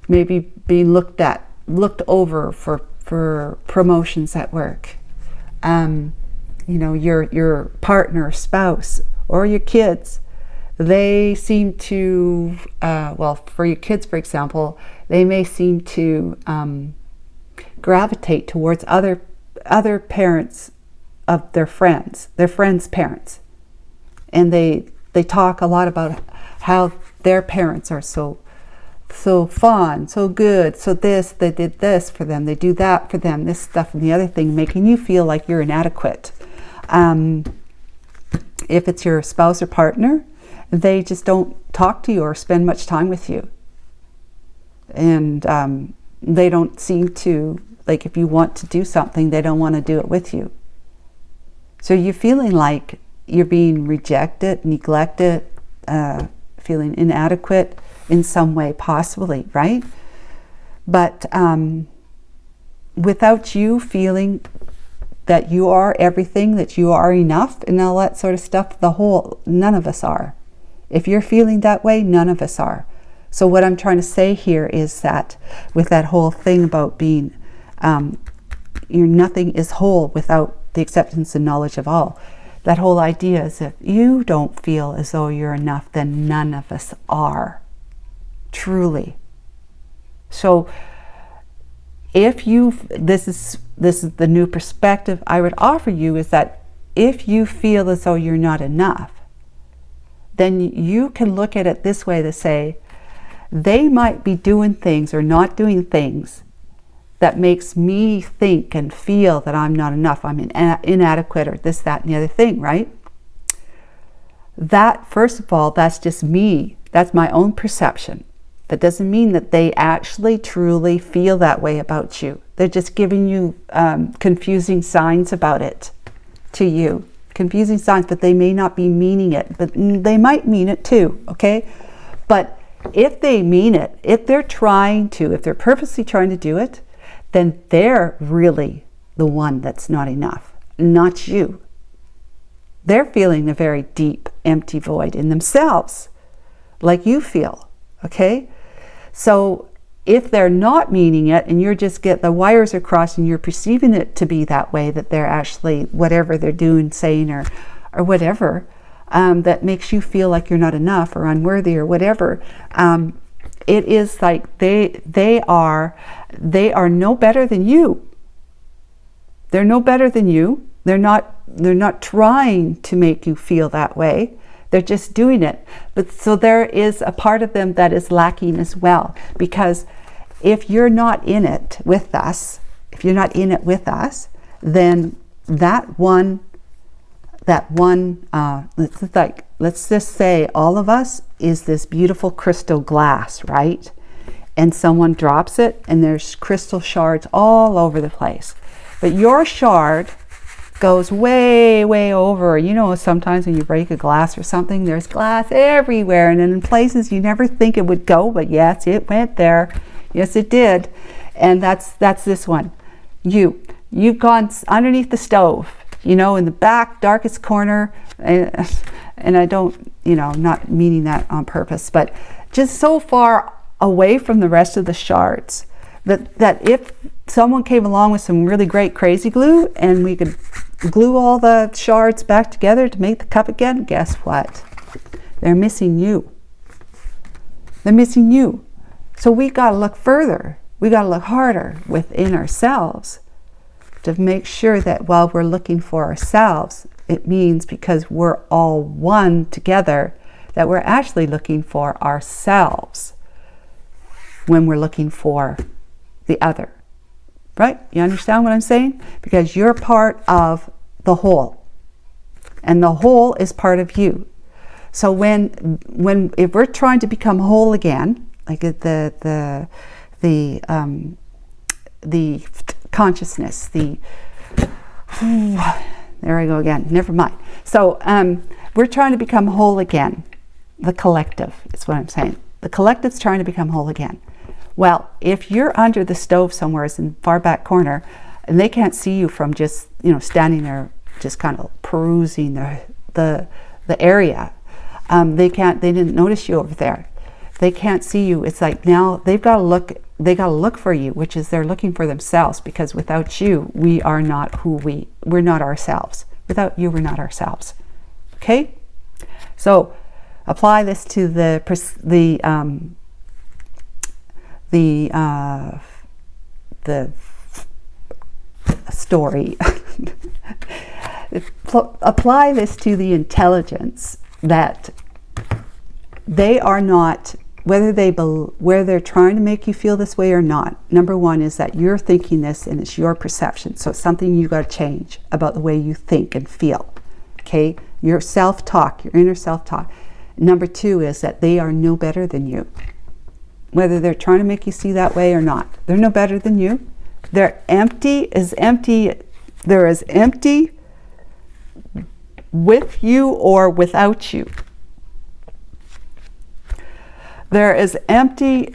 S1: Maybe being looked over for promotions at work. You know, your partner, spouse, or your kids, they seem to, well, for your kids, for example, they may seem to gravitate towards other parents of their friends' parents. And they talk a lot about how their parents are so fun, so good, so this, they did this for them, they do that for them, this stuff and the other thing, making you feel like you're inadequate. If it's your spouse or partner, they just don't talk to you or spend much time with you. And they don't seem to, like, if you want to do something, they don't want to do it with you. So you're feeling like you're being rejected, neglected, feeling inadequate in some way, possibly, right? But without you feeling that you are everything, that you are enough, and all that sort of stuff, none of us are. If you're feeling that way, none of us are. So what I'm trying to say here is that with that whole thing about being, nothing is whole without the acceptance and knowledge of all. That whole idea is if you don't feel as though you're enough, then none of us are. Truly. So if this is the new perspective I would offer you, is that if you feel as though you're not enough, then you can look at it this way to say, they might be doing things or not doing things that makes me think and feel that I'm not enough, I'm inadequate, or this, that, and the other thing, right? That, first of all, that's just me. That's my own perception. That doesn't mean that they actually truly feel that way about you. They're just giving you confusing signs about it to you. Confusing signs, but they may not be meaning it, but they might mean it too, okay? But if they mean it, if they're purposely trying to do it, then they're really the one that's not enough, not you. They're feeling a very deep, empty void in themselves, like you feel, okay? So if they're not meaning it, and you're just the wires are crossed and you're perceiving it to be that way, that they're actually, whatever they're doing, saying, or whatever, that makes you feel like you're not enough or unworthy or whatever, it is like they are no better than you. They're no better than you. They're not trying to make you feel that way. They're just doing it. But so there is a part of them that is lacking as well, because if you're not in it with us, then that one, let's just say all of us is this beautiful crystal glass, right? And someone drops it and there's crystal shards all over the place. But your shard goes way, way over. You know, sometimes when you break a glass or something, there's glass everywhere and in places you never think it would go, but yes, it went there. Yes, it did. And that's this one. You've gone underneath the stove, you know, in the back, darkest corner, and I don't, you know, not meaning that on purpose, but just so far away from the rest of the shards that if someone came along with some really great crazy glue and we could glue all the shards back together to make the cup again, guess what? They're missing you. They're missing you. So we got to look further. We got to look harder within ourselves to make sure that while we're looking for ourselves, it means because we're all one together, that we're actually looking for ourselves when we're looking for the other. Right? You understand what I'm saying? Because you're part of the whole. And the whole is part of you. So if we're trying to become whole again, like the consciousness, there I go again, never mind. So we're trying to become whole again. The collective is what I'm saying. The collective's trying to become whole again. Well, if you're under the stove somewhere in the far back corner, and they can't see you from just, you know, standing there, just kind of perusing the area, they didn't notice you over there. They can't see you. It's like now they got to look for you, which is they're looking for themselves, because without you, we are not we're not ourselves. Without you, we're not ourselves. Okay? So apply this to the story. Apply this to the intelligence that they are not, whether they're trying to make you feel this way or not. Number one is that you're thinking this and it's your perception. So it's something you got to change about the way you think and feel. Okay? Your self-talk, your inner self-talk. Number two is that they are no better than you. Whether they're trying to make you see that way or not. They're no better than you. They're empty. They're as empty with you or without you. They're as empty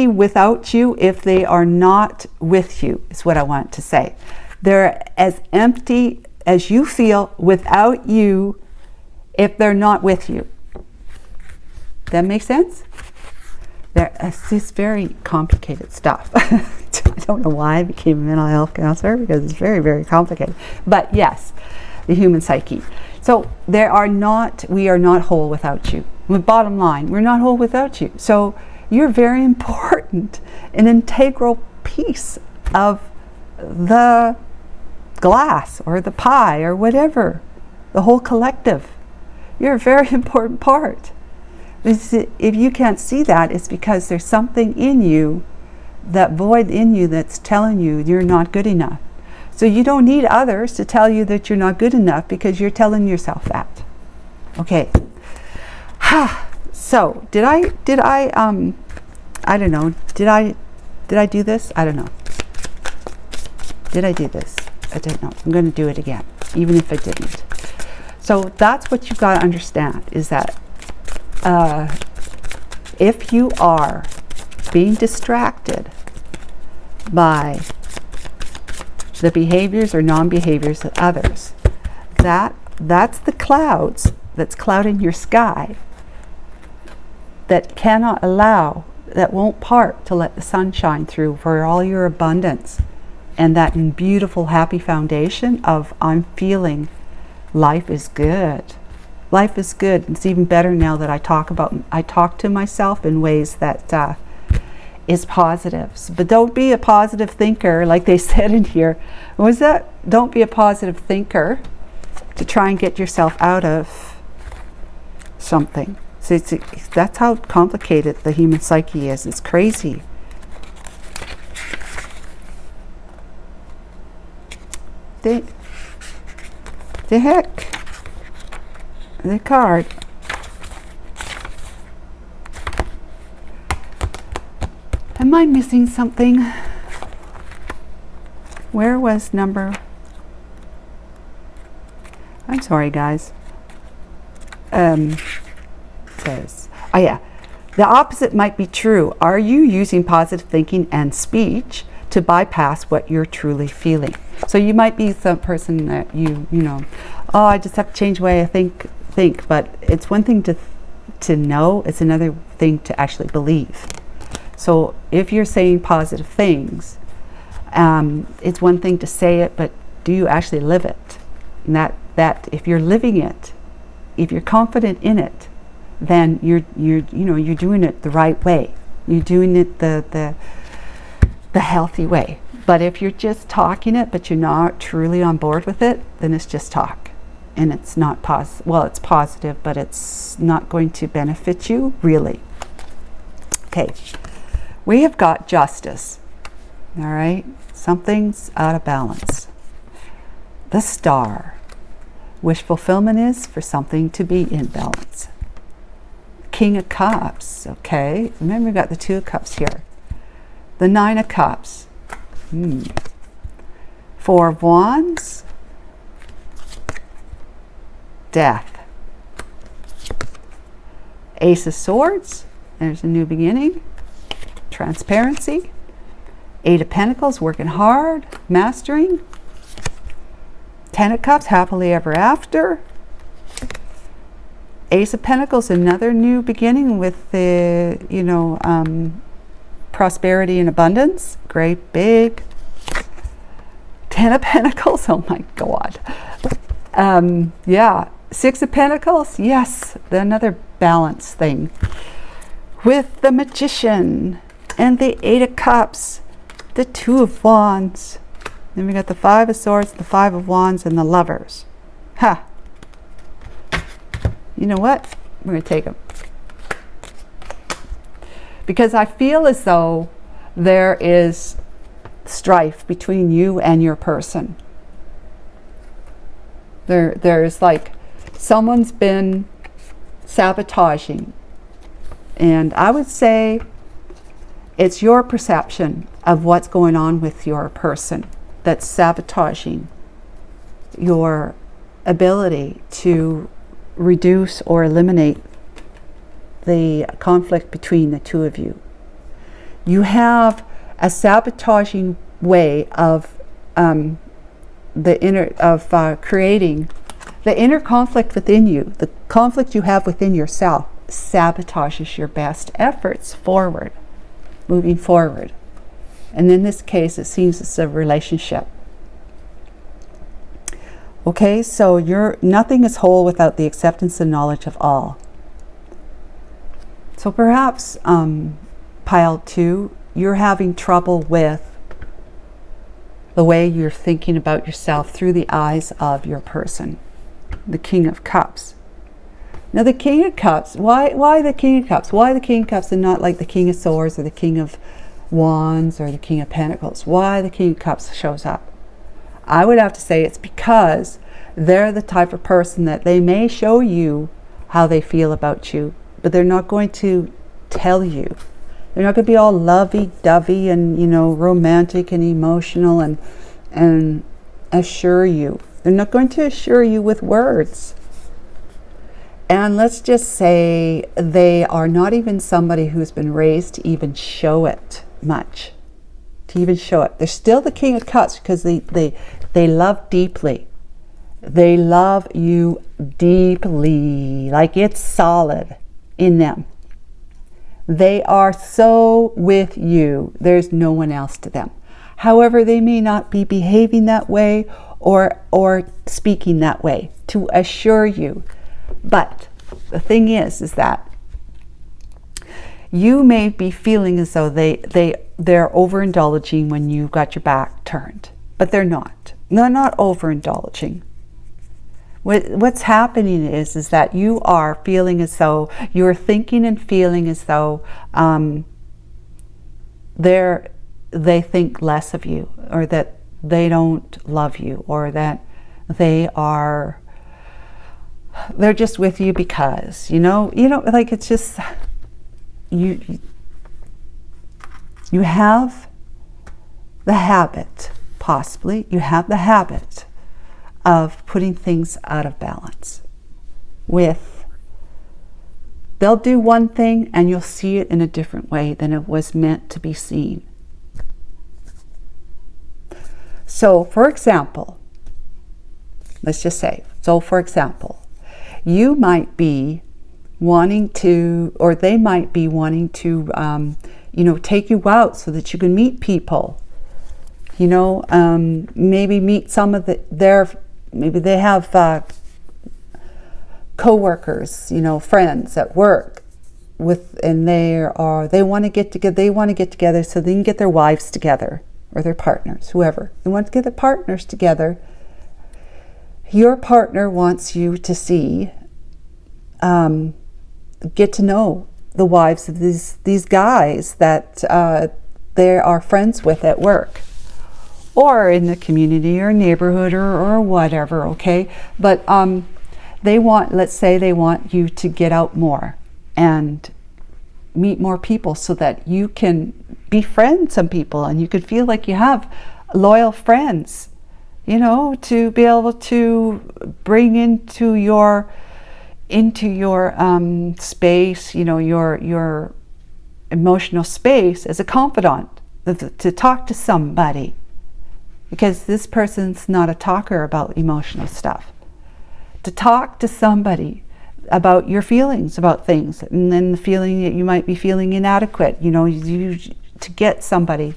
S1: without you if they are not with you, is what I want to say. They're as empty as you feel without you if they're not with you. That makes sense? It's this very complicated stuff. I don't know why I became a mental health counselor, because it's very, very complicated. But yes, the human psyche. So we are not whole without you. The bottom line, we're not whole without you. So you're very important, an integral piece of the glass or the pie or whatever, the whole collective. You're a very important part. If you can't see that, it's because there's something in you, that void in you, that's telling you you're not good enough. So you don't need others to tell you that you're not good enough, because you're telling yourself that. Okay. So did I don't know, did I do this? I don't know. Did I do this? I don't know. I'm going to do it again, even if I didn't. So that's what you've got to understand, is that if you are being distracted by the behaviors or non-behaviors of others, that's the clouds that's clouding your sky, that cannot allow, that won't part to let the sun shine through for all your abundance, and that beautiful happy foundation of I'm feeling life is good. Life is good. It's even better now that I talk to myself in ways that is positives. But don't be a positive thinker, like they said in here. What was that? Don't be a positive thinker to try and get yourself out of something. So that's how complicated the human psyche is. It's crazy. The heck? The card. Am I missing something? Where was number? I'm sorry, guys. Says, oh yeah, the opposite might be true. Are you using positive thinking and speech to bypass what you're truly feeling? So you might be some person that you know, oh, I just have to change the way I think, but it's one thing to know, it's another thing to actually believe. So if you're saying positive things, it's one thing to say it, but do you actually live it? And that if you're living it, if you're confident in it, then you're doing it the right way. You're doing it the healthy way. But if you're just talking it, but you're not truly on board with it, then it's just talk. And it's not it's positive, but it's not going to benefit you, really. Okay. We have got justice. All right? Something's out of balance. The Star. Wish fulfillment is for something to be in balance. King of Cups. Okay. Remember, we've got the Two of Cups here. The Nine of Cups. Four of Wands. Death. Ace of Swords. There's a new beginning. Transparency. Eight of Pentacles, working hard, mastering. Ten of Cups, happily ever after. Ace of Pentacles, another new beginning with the, you know, prosperity and abundance. Great big. 10 of Pentacles, oh my God. Yeah, 6 of Pentacles, yes, another balance thing. With the Magician and the 8 of Cups, the 2 of Wands. Then we got the 5 of Swords, the 5 of Wands, and the Lovers. Ha! You know what? We're going to take them. Because I feel as though there is strife between you and your person. There's like someone's been sabotaging. And I would say it's your perception of what's going on with your person that's sabotaging your ability to reduce or eliminate the conflict between the two of you. You have a sabotaging way of creating the inner conflict within you. The conflict you have within yourself sabotages your best efforts forward, moving forward. And in this case, it seems it's a relationship. Okay, so nothing is whole without the acceptance and knowledge of all. So perhaps, pile 2, you're having trouble with the way you're thinking about yourself through the eyes of your person, the King of Cups. Now the King of Cups, why the King of Cups? Why the King of Cups and not like the King of Swords or the King of Wands or the King of Pentacles? Why the King of Cups shows up? I would have to say it's because they're the type of person that they may show you how they feel about you, but they're not going to tell you. They're not going to be all lovey-dovey and, you know, romantic and emotional and assure you. They're not going to assure you with words. And let's just say they are not even somebody who's been raised to even show it much. To even show it. They're still the King of Cups because they love deeply. They love you deeply, like it's solid in them. They are so with you, there's no one else to them. However, they may not be behaving that way or speaking that way to assure you. But the thing is that you may be feeling as though they're overindulging when you've got your back turned, but they're not. They're not overindulging. What's happening is that you are feeling as though you're thinking and feeling as though they think less of you, or that they don't love you, or that they're just with you because, you know, like it's just you have the habit, possibly you have the habit of putting things out of balance. They'll do one thing and you'll see it in a different way than it was meant to be seen. So, for example, you might be wanting to, or they might be wanting to, take you out so that you can meet people. Maybe meet some of maybe they have co-workers, friends at work and they want to get together so they can get their wives together, or their partners, whoever. They want to get their partners together. Your partner wants you to see, get to know the wives of these guys that they are friends with at work, or in the community or neighborhood or whatever, okay? But let's say they want you to get out more and meet more people so that you can befriend some people and you can feel like you have loyal friends, to be able to bring into your space, your emotional space as a confidant, to talk to somebody. Because this person's not a talker about emotional stuff. To talk to somebody about your feelings about things, and then the feeling that you might be feeling inadequate. You know, to get somebody,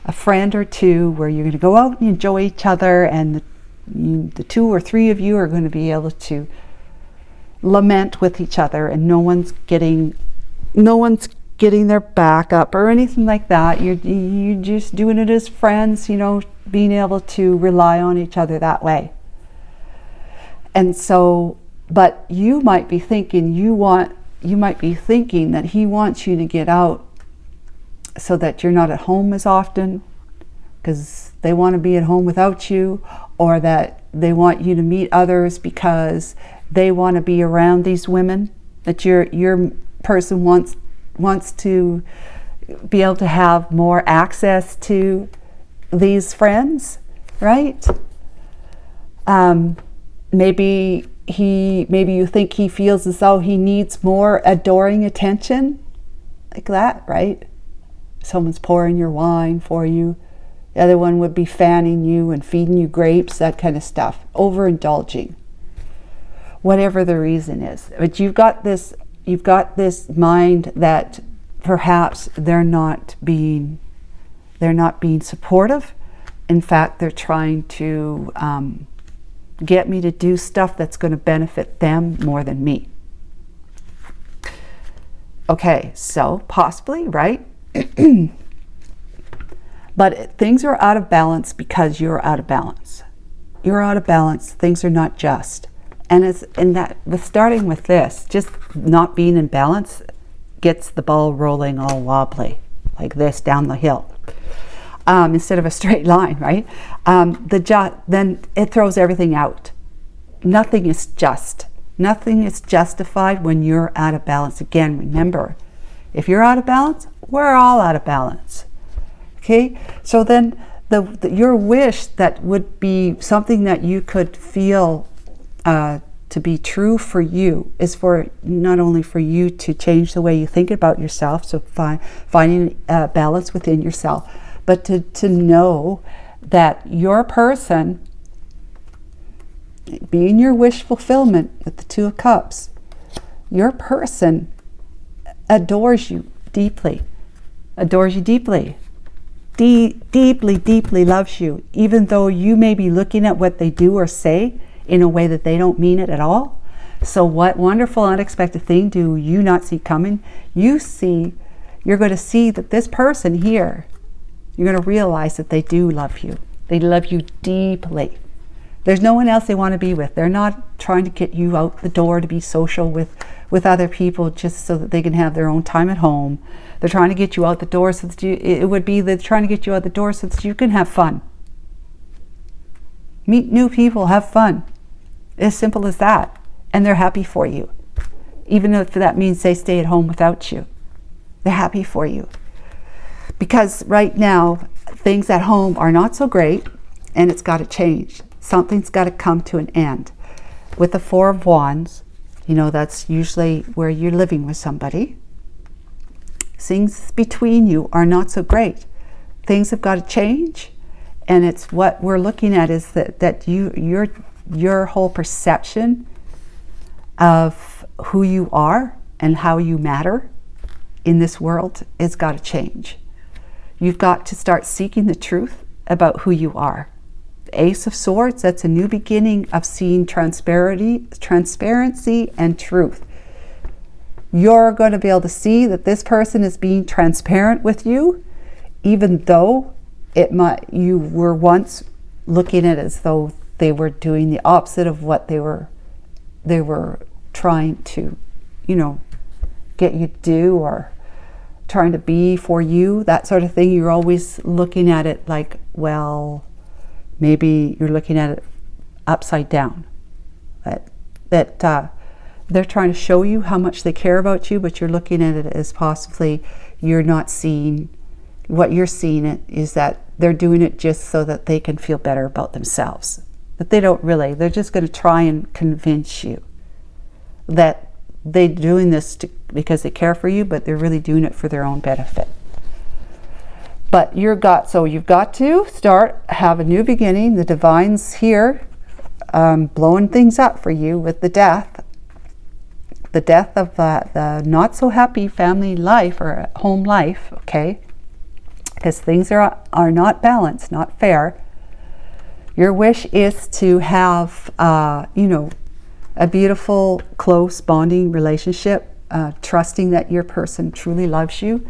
S1: a friend or two, where you're going to go out and enjoy each other, and the 2 or 3 of you are going to be able to lament with each other, and no one's getting their back up or anything like that. You're just doing it as friends, you know, being able to rely on each other that way. And so, but you might be thinking that he wants you to get out so that you're not at home as often, because they want to be at home without you, or that they want you to meet others because they want to be around these women, that your person wants to be able to have more access to these friends, right? Maybe you think he feels as though he needs more adoring attention, like that, right? Someone's pouring your wine for you. The other one would be fanning you and feeding you grapes, that kind of stuff. Overindulging. Whatever the reason is. But you've got this mind that perhaps they're not being supportive. In fact, they're trying to get me to do stuff that's going to benefit them more than me. Okay, so possibly, right? But things are out of balance because you're out of balance. You're out of balance. Things are not just. And starting with this, just not being in balance gets the ball rolling all wobbly, like this down the hill, instead of a straight line, right? Then it throws everything out. Nothing is just. Nothing is justified when you're out of balance. Again, remember, if you're out of balance, we're all out of balance. Okay? So then your wish that would be something that you could feel to be true for you is for not only for you to change the way you think about yourself, so finding balance within yourself, but to know that your person, being your wish fulfillment with the 2 of Cups, your person adores you deeply, deeply loves you, even though you may be looking at what they do or say in a way that they don't mean it at all. So what wonderful unexpected thing do you not see coming? You're going to see that this person here, you're going to realize that they do love you. They love you deeply. There's no one else they want to be with. They're not trying to get you out the door to be social with other people just so that they can have their own time at home. They're trying to get you out the door so that they're trying to get you out the door so that you can have fun. Meet new people, have fun. As simple as that. And they're happy for you. Even if that means they stay at home without you. They're happy for you. Because right now, things at home are not so great, and it's got to change. Something's got to come to an end. With the 4 of Wands, you know, that's usually where you're living with somebody. Things between you are not so great. Things have got to change. And it's what we're looking at is that your whole perception of who you are and how you matter in this world has got to change. You've got to start seeking the truth about who you are. The Ace of Swords, that's a new beginning of seeing transparency and truth. You're going to be able to see that this person is being transparent with you, even though you were once looking at it as though they were doing the opposite of what they were trying to, you know, get you to do or trying to be for you, that sort of thing. You're always looking at it like, well, maybe you're looking at it upside down. That they're trying to show you how much they care about you, but you're looking at it as possibly you're not seeing. What you're seeing it is that they're doing it just so that they can feel better about themselves. That they don't really, they're just going to try and convince you that they're doing this because they care for you, but they're really doing it for their own benefit. But you've got to have a new beginning. The Divine's here, blowing things up for you with the Death. the death of the not so happy family life or home life, okay, because things are not balanced, not fair. Your wish is to have, you know, a beautiful, close, bonding relationship, trusting that your person truly loves you.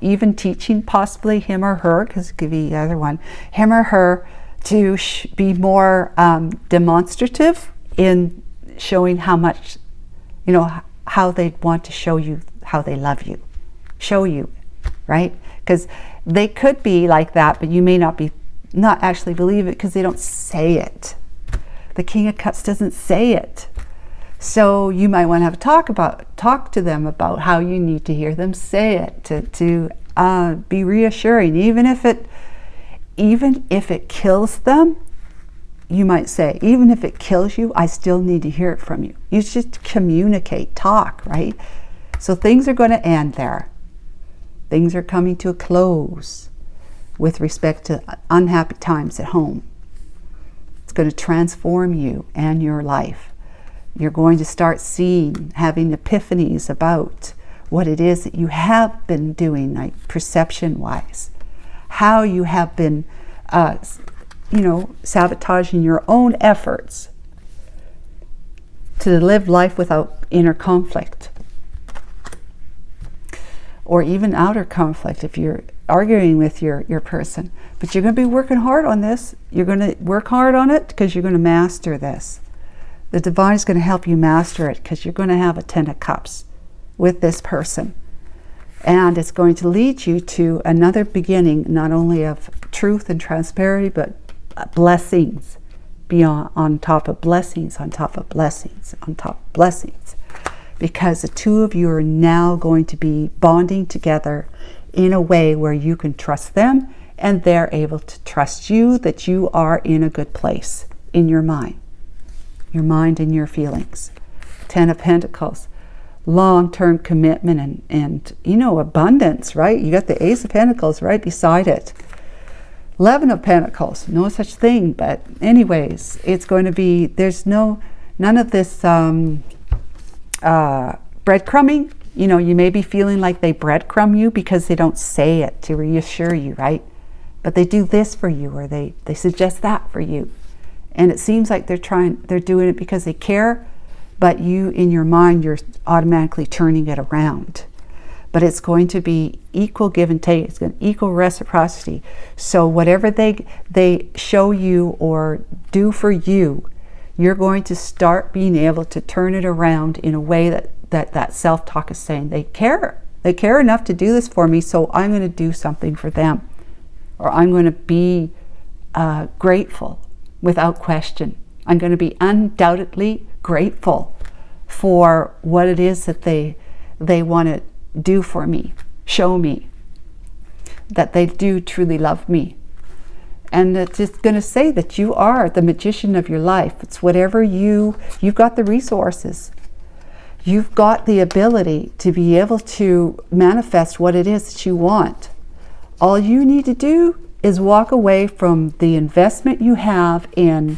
S1: Even teaching possibly him or her, because it could be either one, him or her to be more demonstrative in showing how much, you know, how they want to show you how they love you. Show you, right? Because they could be like that, but you may not actually believe it because they don't say it. The King of Cups doesn't say it. So you might want to have a talk to them about how you need to hear them say it to be reassuring. Even if it kills them, you might say, even if it kills you, I still need to hear it from you. You just communicate, talk, right? So things are going to end there. Things are coming to a close with respect to unhappy times at home. It's going to transform you and your life. You're going to start having epiphanies about what it is that you have been doing, like perception-wise. How you have been, you know, sabotaging your own efforts to live life without inner conflict. Or even outer conflict if you're arguing with your person. But you're going to be working hard on this. You're going to work hard on it because you're going to master this. The divine is going to help you master it because you're going to have a 10 of Cups with this person. And it's going to lead you to another beginning, not only of truth and transparency, but blessings beyond, on top of blessings, on top of blessings, on top of blessings. Because the two of you are now going to be bonding together in a way where you can trust them and they're able to trust you, that you are in a good place in your mind and your feelings. 10 of Pentacles, long-term commitment and you know, abundance, right? You got the Ace of Pentacles right beside it. 11 of Pentacles, no such thing, but anyways, it's going to be, there's none of this breadcrumbing. You know, you may be feeling like they breadcrumb you because they don't say it to reassure you, right? But they do this for you, or they suggest that for you. And it seems like they're doing it because they care, but you, in your mind, you're automatically turning it around. But it's going to be equal give and take. It's going to be equal reciprocity. So whatever they show you or do for you, you're going to start being able to turn it around in a way that self-talk is saying, they care. They care enough to do this for me, so I'm going to do something for them. Or I'm going to be grateful without question. I'm going to be undoubtedly grateful for what it is that they want to do for me, show me that they do truly love me. And it's just going to say that you are the magician of your life. It's whatever you've got the resources. You've got the ability to be able to manifest what it is that you want. All you need to do is walk away from the investment you have in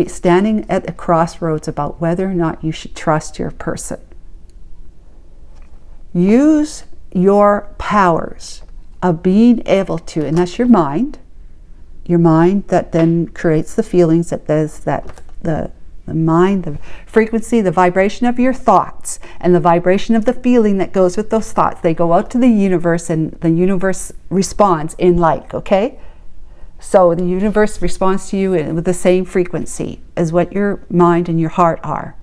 S1: standing at the crossroads about whether or not you should trust your person. Use your powers of being able to, and that's your mind that then creates the feelings, that does that, the mind, the frequency, the vibration of your thoughts, and the vibration of the feeling that goes with those thoughts. They go out to the universe, and the universe responds in like, okay? So the universe responds to you with the same frequency as what your mind and your heart are.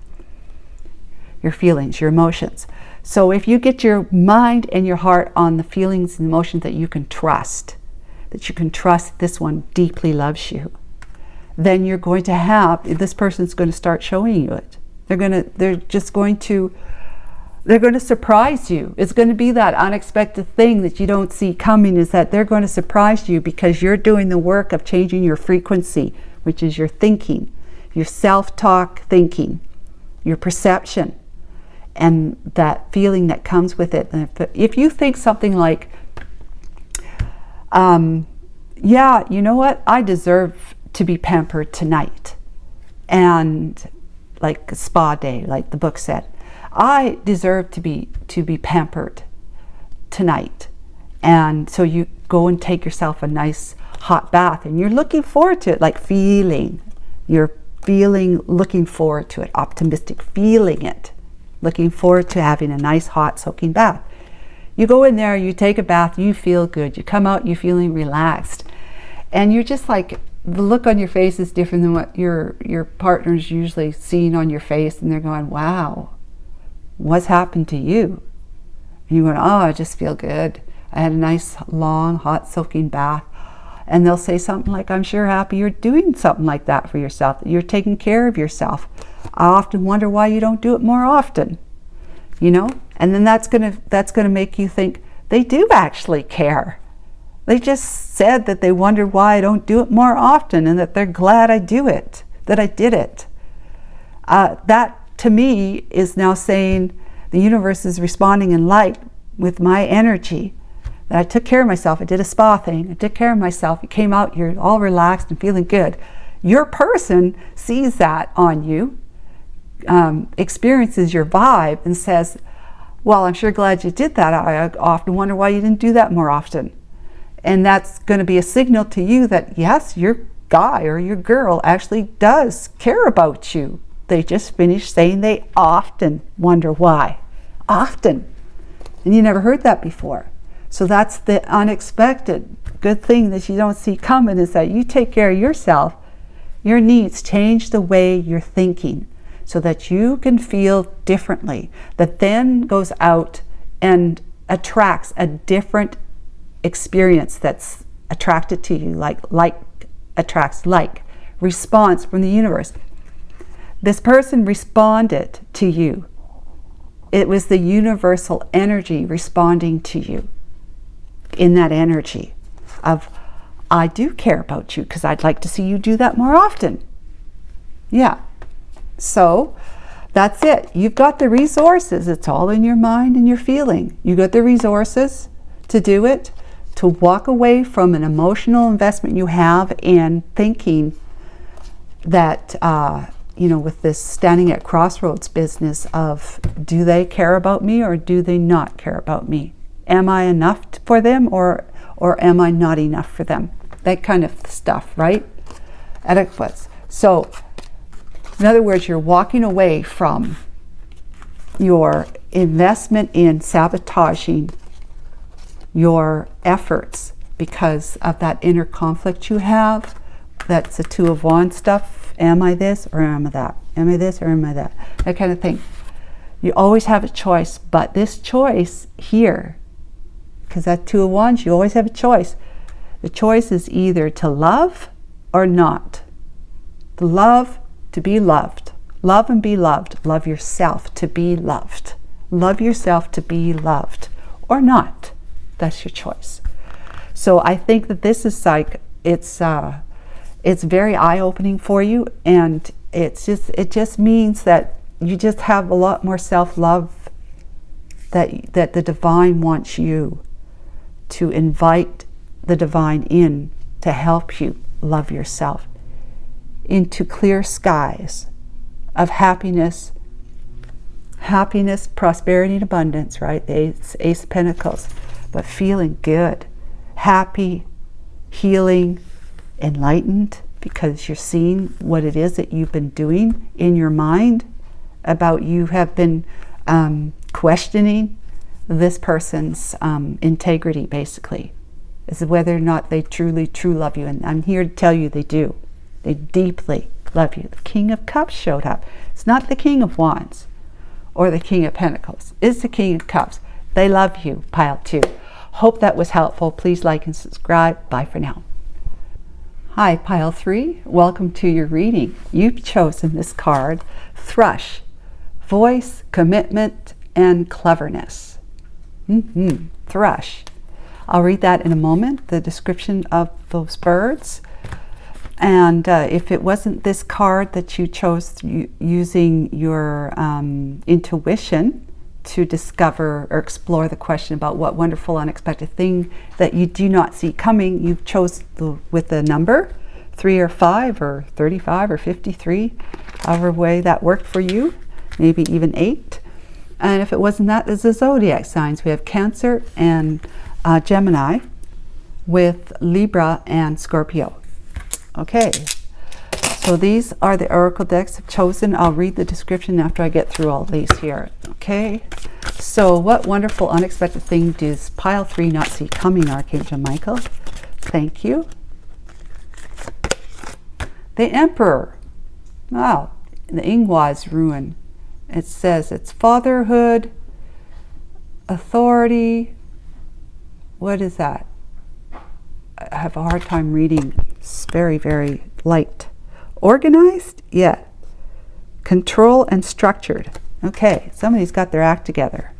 S1: Your feelings, your emotions. So if you get your mind and your heart on the feelings and emotions that you can trust this one deeply loves you, then you're going to have, this person's going to start showing you it. They're going to surprise you. It's going to be that unexpected thing that you don't see coming, is that they're going to surprise you because you're doing the work of changing your frequency, which is your thinking, your self-talk thinking, your perception, and that feeling that comes with it. And if you think something like, yeah, you know what? I deserve to be pampered tonight. And like a spa day, like the book said. I deserve to be pampered tonight. And so you go and take yourself a nice hot bath, and you're looking forward to it, like looking forward to it, optimistic, feeling it, looking forward to having a nice hot soaking bath. You go in there, you take a bath, you feel good, you come out, you're feeling relaxed, and you're just like, the look on your face is different than what your partner's usually seeing on your face, and they're going, wow, what's happened to you? And you're going, oh, I just feel good. I had a nice long hot soaking bath. And they'll say something like, I'm sure happy you're doing something like that for yourself, that you're taking care of yourself. I often wonder why you don't do it more often, you know? And then that's gonna make you think they do actually care. They just said that they wonder why I don't do it more often, and that they're glad I do it, that I did it. That to me is now saying the universe is responding in light with my energy. That I took care of myself, I did a spa thing, I took care of myself, you came out, you're all relaxed and feeling good. Your person sees that on you, experiences your vibe, and says, well, I'm sure glad you did that. I often wonder why you didn't do that more often. And that's going to be a signal to you that, yes, your guy or your girl actually does care about you. They just finished saying they often wonder why. Often. And you never heard that before. So that's the unexpected good thing that you don't see coming, is that you take care of yourself. Your needs change the way you're thinking so that you can feel differently. That then goes out and attracts a different experience that's attracted to you, like attracts like. Response from the universe. This person responded to you. It was the universal energy responding to you. In that energy of, I do care about you because I'd like to see you do that more often. Yeah. So that's it. You've got the resources. It's all in your mind and your feeling. You got the resources to do it, to walk away from an emotional investment you have in thinking that, with this standing at crossroads business of, do they care about me or do they not care about me? Am I enough for them or am I not enough for them? That kind of stuff, right? Adequate. So, in other words, you're walking away from your investment in sabotaging your efforts because of that inner conflict you have. That's the Two of Wands stuff. Am I this or am I that? Am I this or am I that? That kind of thing. You always have a choice, but this choice here, because that Two of Wands, you always have a choice. The choice is either to love or not. To love, to be loved. Love and be loved. Love yourself to be loved. Love yourself to be loved or not. That's your choice. So I think that this is like, it's very eye-opening for you, and it just means that you just have a lot more self-love that the divine wants you to invite the divine in to help you love yourself into clear skies of happiness, prosperity, and abundance, right? The Ace of Pentacles. But feeling good, happy, healing, enlightened, because you're seeing what it is that you've been doing in your mind about, you have been questioning this person's integrity, basically, is whether or not they truly love you. And I'm here to tell you they do. They deeply love you. The King of Cups showed up. It's not the King of Wands or the King of Pentacles. It's the King of Cups. They love you, pile 2. Hope that was helpful. Please like and subscribe. Bye for now. Hi, pile 3. Welcome to your reading. You've chosen this card, Thrush, Voice, Commitment, and Cleverness. Thrush. I'll read that in a moment, the description of those birds. And if it wasn't this card that you chose using your intuition to discover or explore the question about what wonderful unexpected thing that you do not see coming, you chose with the number 3 or 5 or 35 or 53, however way that worked for you, maybe even 8. And if it wasn't that, there's the zodiac signs. We have Cancer and Gemini, with Libra and Scorpio. Okay, so these are the oracle decks I've chosen. I'll read the description after I get through all these here. Okay, so what wonderful unexpected thing does pile 3 not see coming, Archangel Michael? Thank you. The Emperor. Wow, the Ingwaz rune. It says it's fatherhood, authority. What is that? I have a hard time reading. It's very, very light. Organized? Yeah. Control and structured. Okay, somebody's got their act together.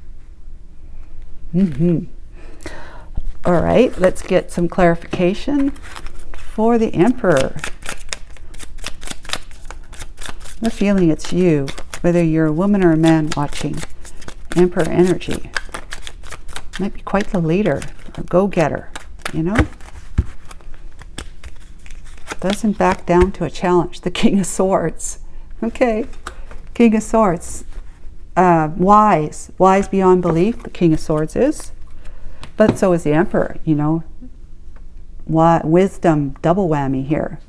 S1: All right, let's get some clarification for the Emperor. I'm feeling it's you, whether you're a woman or a man watching. Emperor energy. Might be quite the leader, a go-getter, you know? Doesn't back down to a challenge. The King of Swords. Okay, King of Swords. Wise beyond belief, the King of Swords is. But so is the Emperor, you know. Wisdom, double whammy here.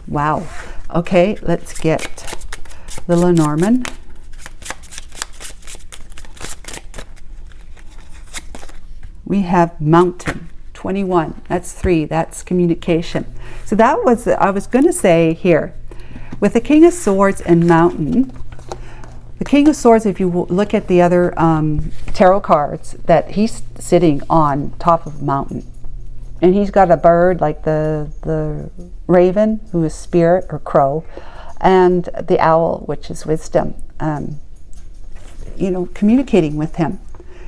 S1: Wow. Okay, let's get the Lenormand. We have Mountain. 21, that's 3, that's communication. So that was, I was going to say here, with the King of Swords and Mountain, the King of Swords, if you look at the other tarot cards, that he's sitting on top of a mountain. And he's got a bird like the raven, who is spirit or crow, and the owl, which is wisdom, you know, communicating with him,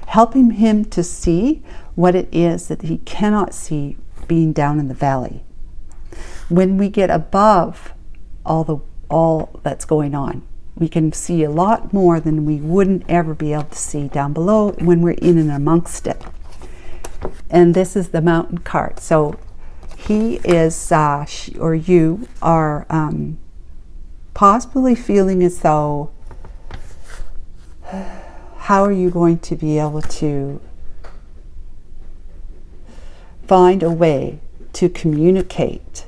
S1: helping him to see what it is that he cannot see being down in the valley. When we get above all that's going on, we can see a lot more than we wouldn't ever be able to see down below when we're in and amongst it. And this is the Mountain card. So he is, or you are possibly feeling as though, how are you going to be able to find a way to communicate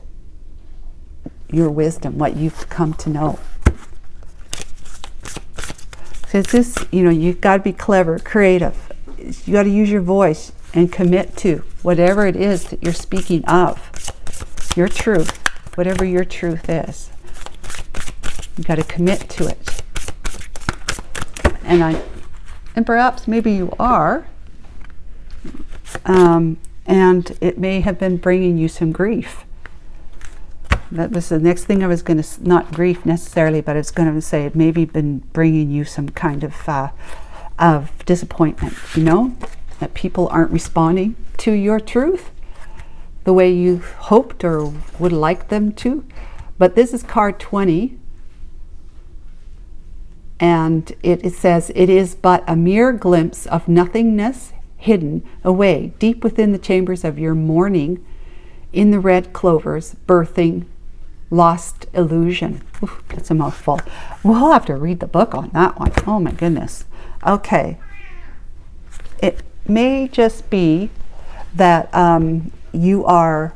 S1: your wisdom, what you've come to know? So it's this, you know, you've got to be clever, creative. You got to use your voice and commit to whatever it is that you're speaking of. Your truth, whatever your truth is. You got to commit to it. And perhaps maybe you are. And it may have been bringing you some grief. That was the next thing I was going to, not grief necessarily, but I was going to say it maybe been bringing you some kind of disappointment, you know, that people aren't responding to your truth the way you hoped or would like them to. But this is card 20, and it says, it is but a mere glimpse of nothingness hidden away deep within the chambers of your mourning, in the red clovers, birthing lost illusion. Oof, that's a mouthful. We'll have to read the book on that one. Oh my goodness. Okay. It may just be that you've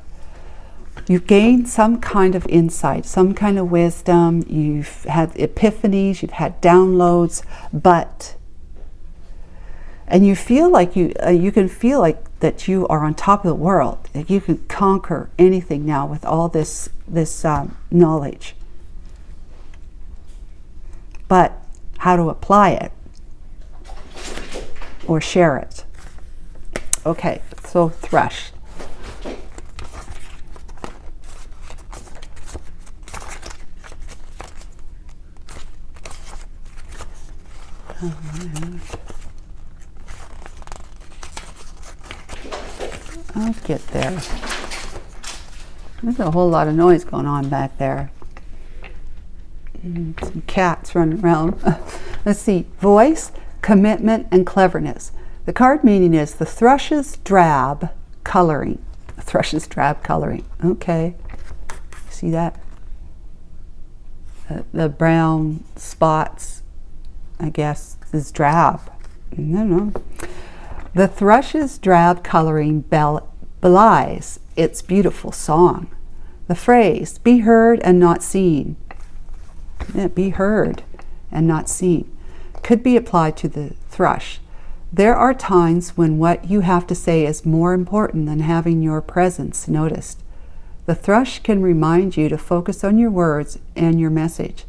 S1: gained some kind of insight, some kind of wisdom, you've had epiphanies, you've had downloads, and you feel like you can feel like that you are on top of the world, that you can conquer anything now with all this knowledge. But how to apply it or share it. Okay, so thrush. I'll get there. There's a whole lot of noise going on back there. Some cats running around. Let's see. Voice, commitment, and cleverness. The card meaning is the thrush's drab coloring. The thrush's drab coloring. Okay. See that? The brown spots, I guess, is drab. No. The thrush's drab coloring belies its beautiful song. The phrase, be heard and not seen, be heard and not seen, could be applied to the thrush. There are times when what you have to say is more important than having your presence noticed. The thrush can remind you to focus on your words and your message.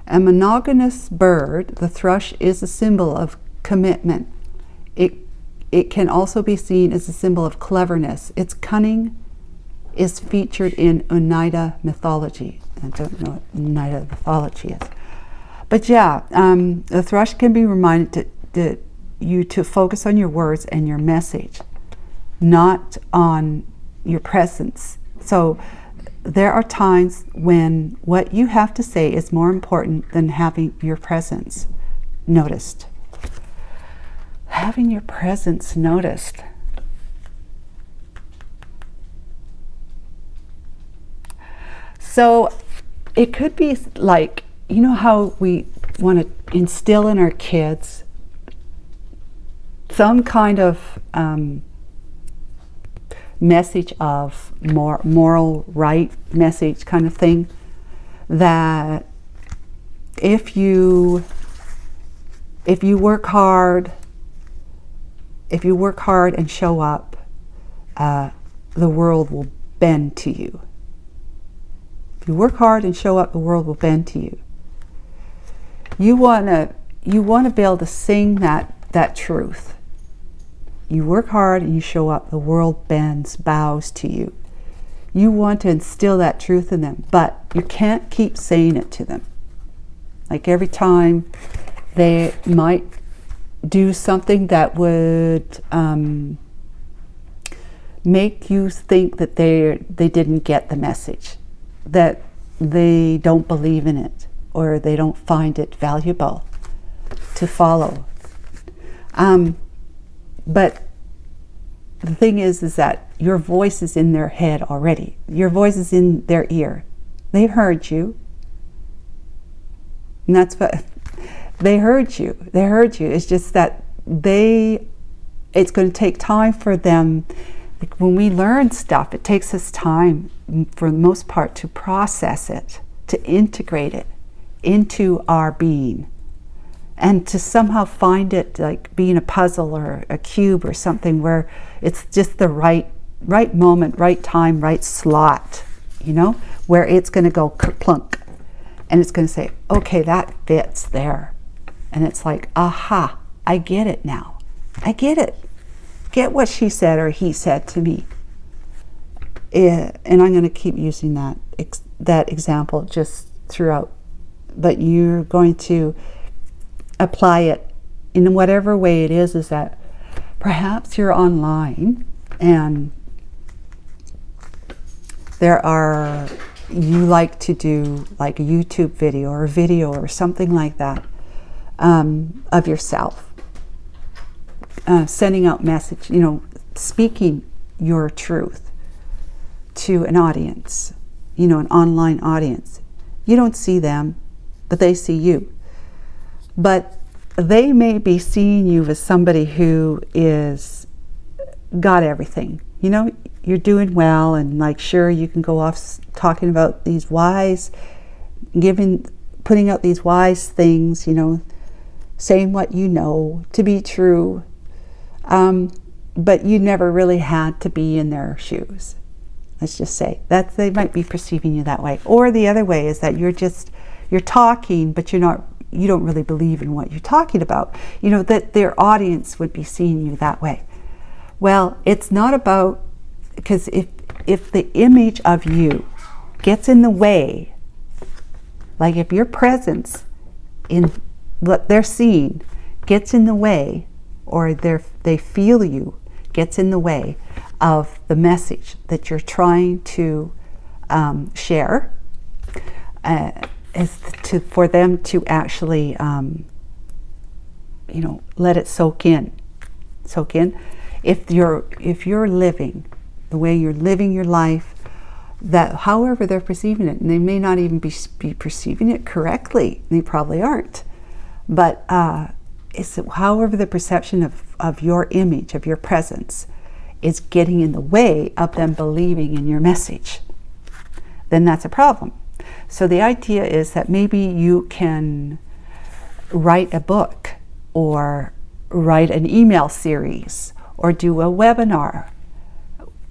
S1: A monogamous bird, the thrush is a symbol of commitment. It can also be seen as a symbol of cleverness. Its cunning is featured in Oneida mythology. I don't know what Oneida mythology is. But yeah, the thrush can be reminded you to focus on your words and your message, not on your presence. So there are times when what you have to say is more important than having your presence noticed. Having your presence noticed. So it could be like, you know how we want to instill in our kids some kind of message of moral right message kind of thing, that if you work hard and show up, the world will bend to you. If you work hard and show up, the world will bend to you. You want to be able to sing that truth. You work hard and you show up, the world bends, bows to you. You want to instill that truth in them, but you can't keep saying it to them. Like every time they might do something that would make you think that they didn't get the message, that they don't believe in it, or they don't find it valuable to follow. But the thing is that your voice is in their head already. Your voice is in their ear. They've heard you. And that's what, they heard you. They heard you. It's just that it's going to take time for them. Like when we learn stuff, it takes us time, for the most part, to process it, to integrate it into our being, and to somehow find it like being a puzzle or a cube or something where it's just the right moment, right time, right slot, where it's going to go plunk, and it's going to say, okay, that fits there. And it's like, aha, I get it now. I get it. Get what she said or he said to me. And I'm going to keep using that example just throughout. But you're going to apply it in whatever way it is that perhaps you're online and you like to do like a YouTube video or a video or something like that of yourself, sending out message, speaking your truth to an audience, an online audience. You don't see them, but they see you. But they may be seeing you as somebody who is got everything. You're doing well, and like, sure, you can go off talking about these wise, putting out these wise things, saying what you know to be true. But you never really had to be in their shoes. Let's just say that they might be perceiving you that way. Or the other way is that you're talking, but you don't really believe in what you're talking about. That their audience would be seeing you that way. Well, it's not about, because if the image of you gets in the way, like if your presence in what they're seeing gets in the way, or they feel you gets in the way of the message that you're trying to share, for them to actually let it soak in. If you're living the way you're living your life, that however they're perceiving it, and they may not even be perceiving it correctly, they probably aren't, but however the perception of your image, of your presence, is getting in the way of them believing in your message, then that's a problem. So the idea is that maybe you can write a book, or write an email series, or do a webinar,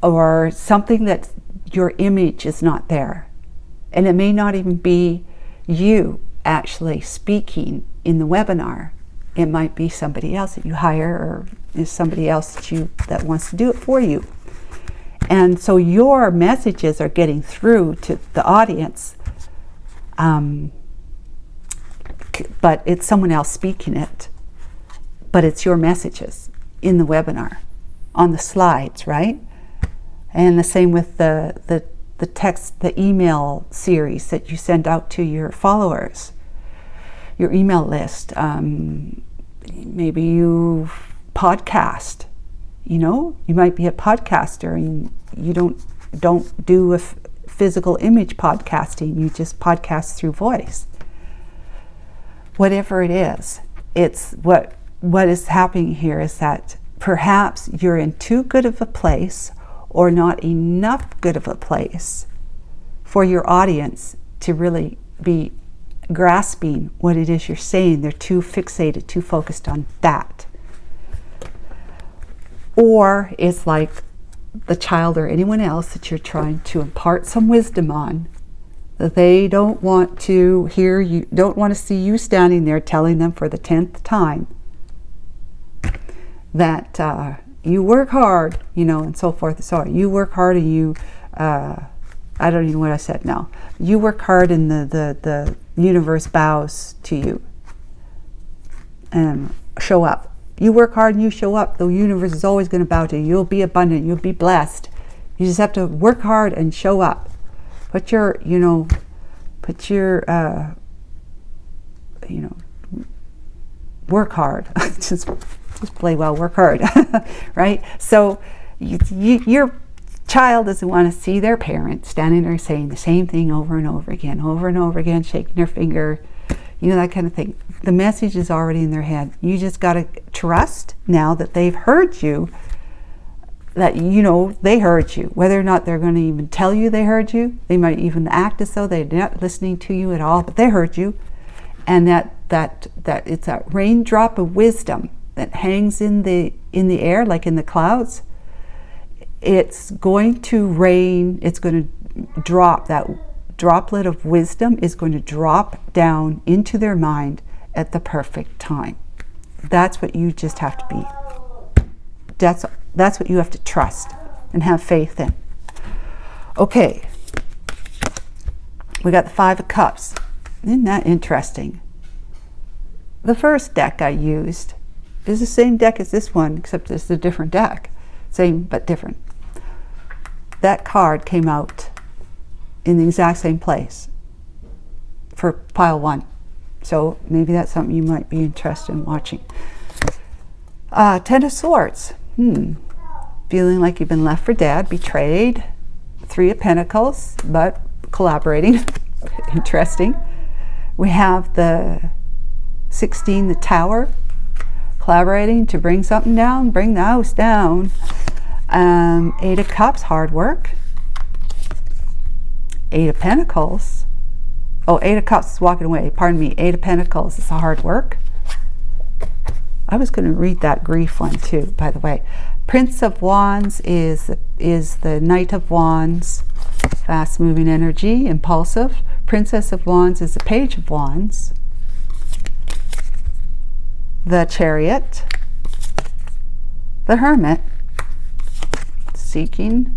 S1: or something that your image is not there. And it may not even be you actually speaking in the webinar. It might be somebody else that you hire, or is somebody else that wants to do it for you. And so your messages are getting through to the audience, but it's someone else speaking it. But it's your messages in the webinar, on the slides, right? And the same with the text, the email series that you send out to your followers, your email list. Maybe you podcast, you know, you might be a podcaster and you don't do a physical image podcasting, you just podcast through voice. Whatever it is, it's what is happening here is that perhaps you're in too good of a place, or not enough good of a place for your audience to really be grasping what it is you're saying. They're too fixated, too focused on that. Or it's like the child or anyone else that you're trying to impart some wisdom on, that they don't want to hear you, don't want to see you standing there telling them for the 10th time that you work hard, you know, and so forth. So you work hard, and you, I don't even know what I said now. You work hard, and the universe bows to you and show up. You work hard and you show up. The universe is always going to bow to you. You'll be abundant. You'll be blessed. You just have to work hard and show up. Put your work hard. just play well, work hard, right? So your child doesn't want to see their parent standing there saying the same thing over and over again, shaking their finger, you know, that kind of thing. The message is already in their head. You just got to trust now that they've heard you, that, you know, they heard you. Whether or not they're going to even tell you they heard you, they might even act as though they're not listening to you at all, but they heard you. And that it's that raindrop of wisdom that hangs in the air, like in the clouds. It's going to rain. It's going to drop. That droplet of wisdom is going to drop down into their mind at the perfect time. That's what you just have to be. That's what you have to trust and have faith in. Okay, we got the 5 of Cups. Isn't that interesting? The first deck I used is the same deck as this one, except it's a different deck. Same but different. That card came out in the exact same place for pile 1. So maybe that's something you might be interested in watching. 10 of Swords. Feeling like you've been left for dead, betrayed. 3 of Pentacles, but collaborating. Interesting. We have the 16, the Tower, collaborating to bring something down, bring the house down. 8 of Cups, hard work. 8 of Pentacles. Oh, 8 of Cups is walking away. Pardon me. 8 of Pentacles is hard work. I was going to read that grief one too, by the way. Prince of Wands is the Knight of Wands. Fast-moving energy, impulsive. Princess of Wands is the Page of Wands. The Chariot. The Hermit. Seeking.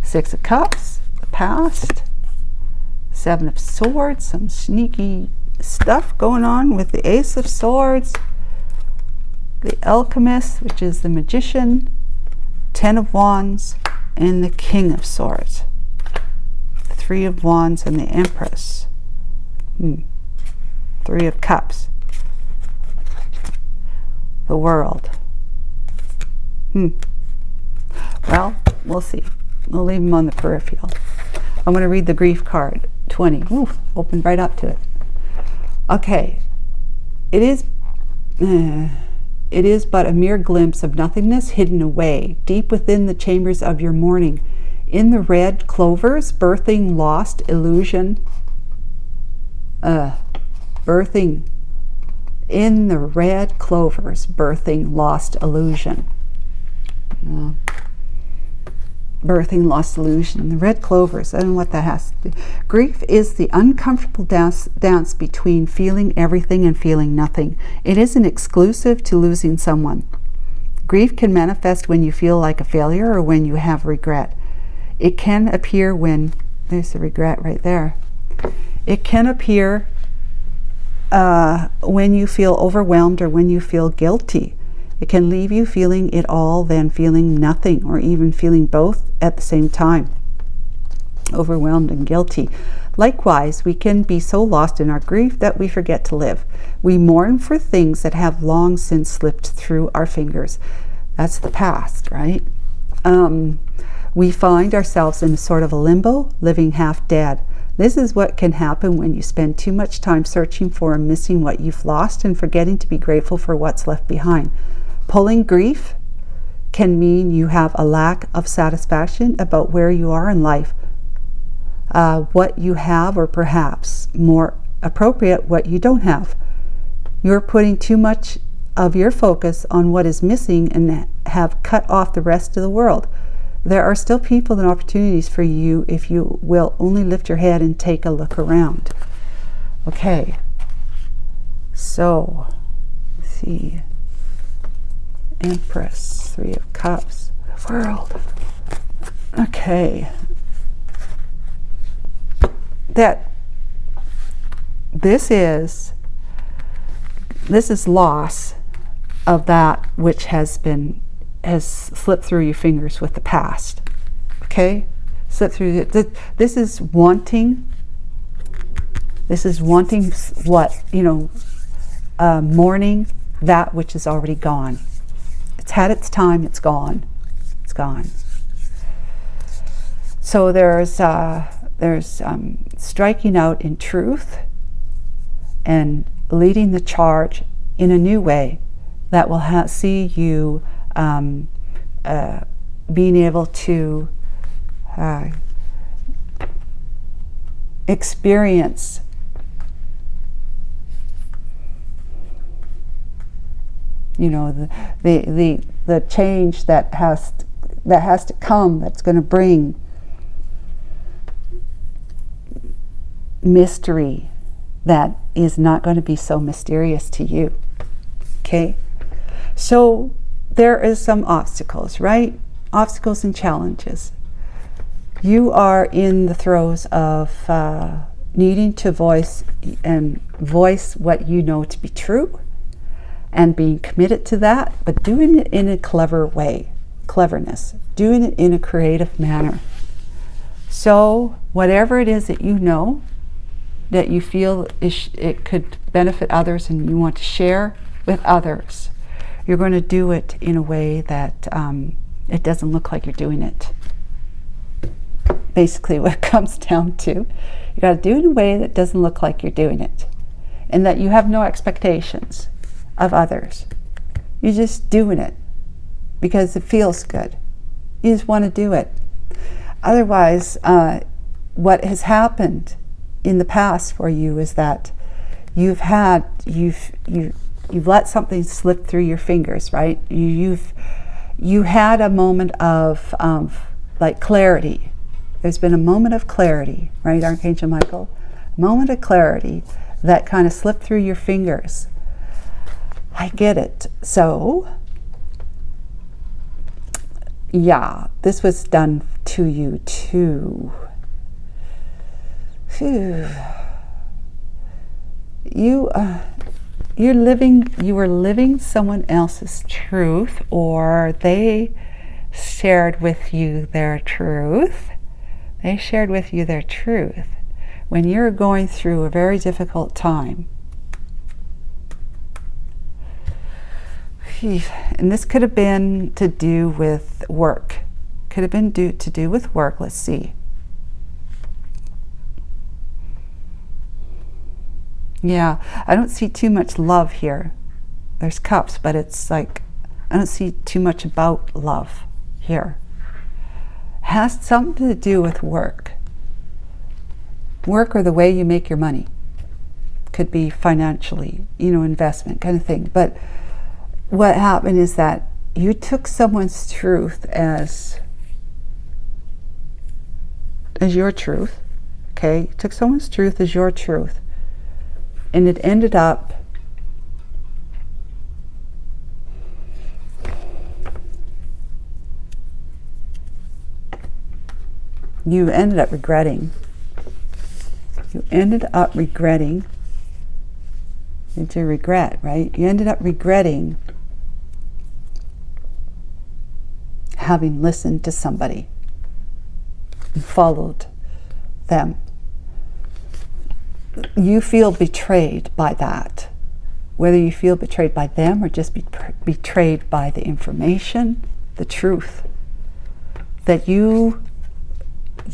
S1: 6 of Cups, the past. 7 of Swords, some sneaky stuff going on with the Ace of Swords. The Alchemist, which is the Magician. 10 of Wands, and the King of Swords. 3 of Wands and the Empress. 3 of Cups. The World. Well, we'll see. We'll leave them on the peripheral. I'm going to read the grief card. 20. Ooh, opened right up to it. Okay. It is It is but a mere glimpse of nothingness hidden away, deep within the chambers of your morning. In the red clovers, birthing lost illusion. Birthing. In the red clovers, birthing lost illusion. Birthing lost illusion. The red clovers, I don't know what that has to do. Grief is the uncomfortable dance between feeling everything and feeling nothing. It isn't exclusive to losing someone. Grief can manifest when you feel like a failure or when you have regret. It can appear when, there's the regret right there. It can appear when you feel overwhelmed or when you feel guilty. It can leave you feeling it all, then feeling nothing, or even feeling both at the same time, overwhelmed and guilty. Likewise, we can be so lost in our grief that we forget to live. We mourn for things that have long since slipped through our fingers. That's the past, right? We find ourselves in a sort of a limbo, living half dead. This is what can happen when you spend too much time searching for and missing what you've lost and forgetting to be grateful for what's left behind. Pulling grief can mean you have a lack of satisfaction about where you are in life, what you have, or perhaps more appropriate, what you don't have. You're putting too much of your focus on what is missing and have cut off the rest of the world. There are still people and opportunities for you if you will only lift your head and take a look around. Okay, so let's see. Empress, Three of Cups, World. Okay. This is loss of that which has slipped through your fingers with the past. Okay? Slip through this is wanting what, mourning that which is already gone. It's had its time, it's gone. It's gone. So there's striking out in truth and leading the charge in a new way that will see you being able to experience the change that has to come, that's going to bring mystery that is not going to be so mysterious to you. Okay, so there is some obstacles, right? Obstacles and challenges. You are in the throes of needing to voice what you know to be true and being committed to that, but doing it in a clever way, cleverness, doing it in a creative manner. So whatever it is that you know, that you feel it could benefit others and you want to share with others, you're going to do it in a way that it doesn't look like you're doing it. Basically what it comes down to. You got to do it in a way that doesn't look like you're doing it, and that you have no expectations of others. You're just doing it because it feels good. You just want to do it. Otherwise, what has happened in the past for you is that you've let something slip through your fingers, right? You had a moment of like clarity. There's been a moment of clarity, right, Archangel Michael? A moment of clarity that kind of slipped through your fingers. I get it. So, yeah, this was done to you too. Phew. You were living someone else's truth, or they shared with you their truth. They shared with you their truth when you're going through a very difficult time. And this could have been to do with work. Could have been to do with work. Let's see. Yeah, I don't see too much love here. there's cups, but it's like, I don't see too much about love here. Has something to do with work. Work or the way you make your money. Could be financially, investment kind of thing. But what happened is that you took someone's truth as your truth. Okay? You took someone's truth as your truth. And it ended up you ended up regretting. You ended up regretting. It's a regret, right? You ended up regretting having listened to somebody and followed them. You feel betrayed by that. Whether you feel betrayed by them or just betrayed by the information, the truth that you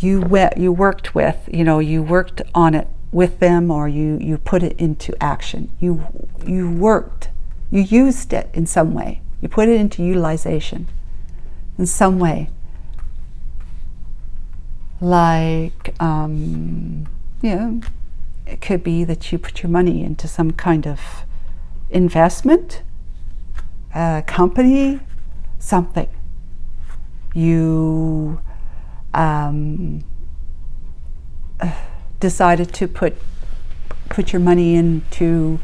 S1: worked with, you worked on it with them, or you put it into action. You used it in some way. You put it into utilization in some way. Like, it could be that you put your money into some kind of investment, company, something. You decided to put your money into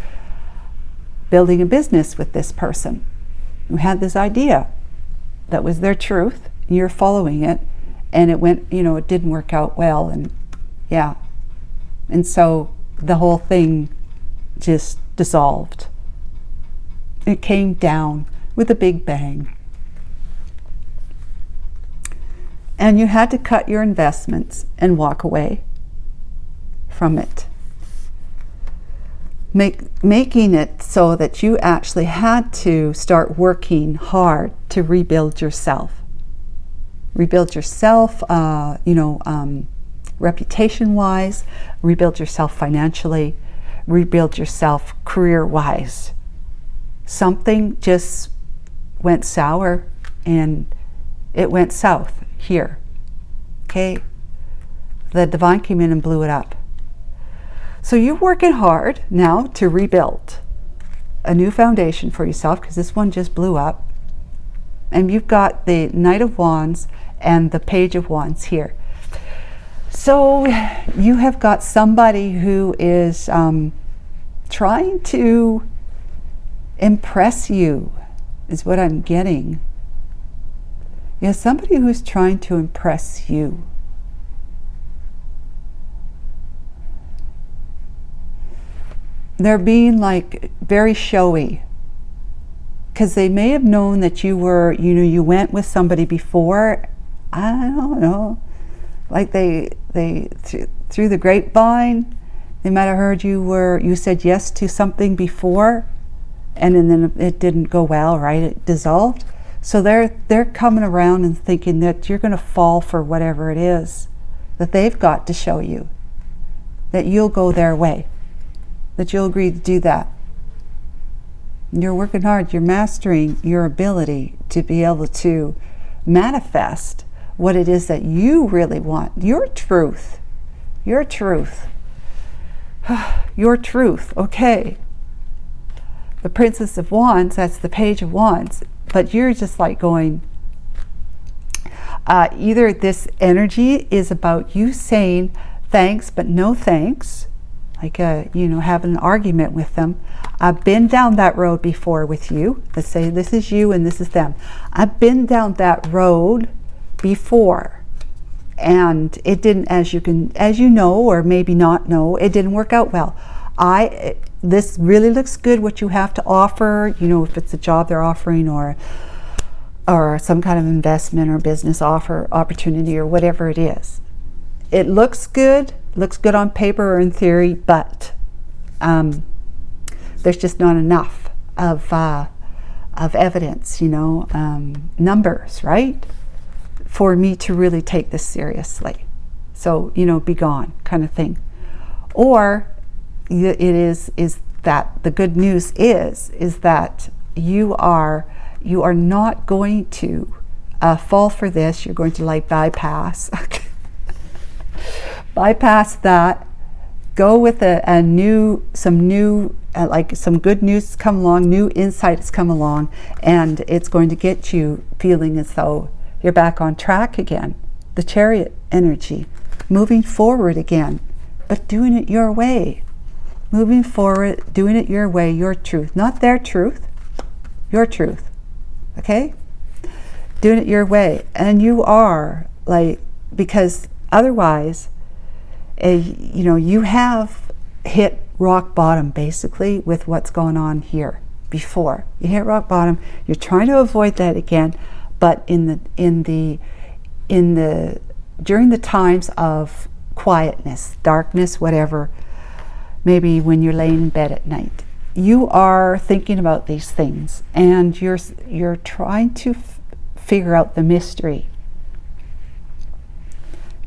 S1: building a business with this person who had this idea that was their truth. You're following it, and it went, it didn't work out well, and and so the whole thing just dissolved. It came down with a big bang. And you had to cut your investments and walk away from it. Making it so that you actually had to start working hard to rebuild yourself. Rebuild yourself, reputation-wise, rebuild yourself financially, rebuild yourself career-wise. Something just went sour, and it went south here. Okay? The divine came in and blew it up. So you're working hard now to rebuild a new foundation for yourself, because this one just blew up. And you've got the Knight of Wands and the Page of Wands here. So you have got somebody who is trying to impress you, is what I'm getting. Yeah, somebody who's trying to impress you. They're being like very showy, because they may have known that you were, you went with somebody before. I don't know, like they through the grapevine, they might have heard you said yes to something before, and then it didn't go well, right? It dissolved. So they're coming around and thinking that you're going to fall for whatever it is that they've got to show you, that you'll go their way, that you'll agree to do that. You're working hard. You're mastering your ability to be able to manifest what it is that you really want. Your truth. Your truth. Your truth. Okay. The Princess of Wands, that's the Page of Wands. But you're just like going, either this energy is about you saying thanks but no thanks, like having an argument with them. I've been down that road before with you. Let's say this is you and this is them. I've been down that road before, and it didn't, as you know, or maybe not know, it didn't work out well. This really looks good, what you have to offer, if it's a job they're offering, or some kind of investment or business opportunity, or whatever it is. It looks good on paper or in theory, but there's just not enough of evidence, numbers, right, for me to really take this seriously. So, be gone kind of thing. Or it is that the good news is that you are not going to fall for this. You're going to like bypass bypass that, go with some new like some good news come along, new insights come along, and it's going to get you feeling as though you're back on track again. The Chariot energy, moving forward again, but doing it your way. Moving forward, doing it your way, your truth, not their truth, your truth. Okay? Doing it your way. And you are, like, because otherwise, you know, you have hit rock bottom basically with what's going on here before. You hit rock bottom, you're trying to avoid that again, but during the times of quietness, darkness, whatever, maybe when you're laying in bed at night, you are thinking about these things, and you're trying to figure out the mystery.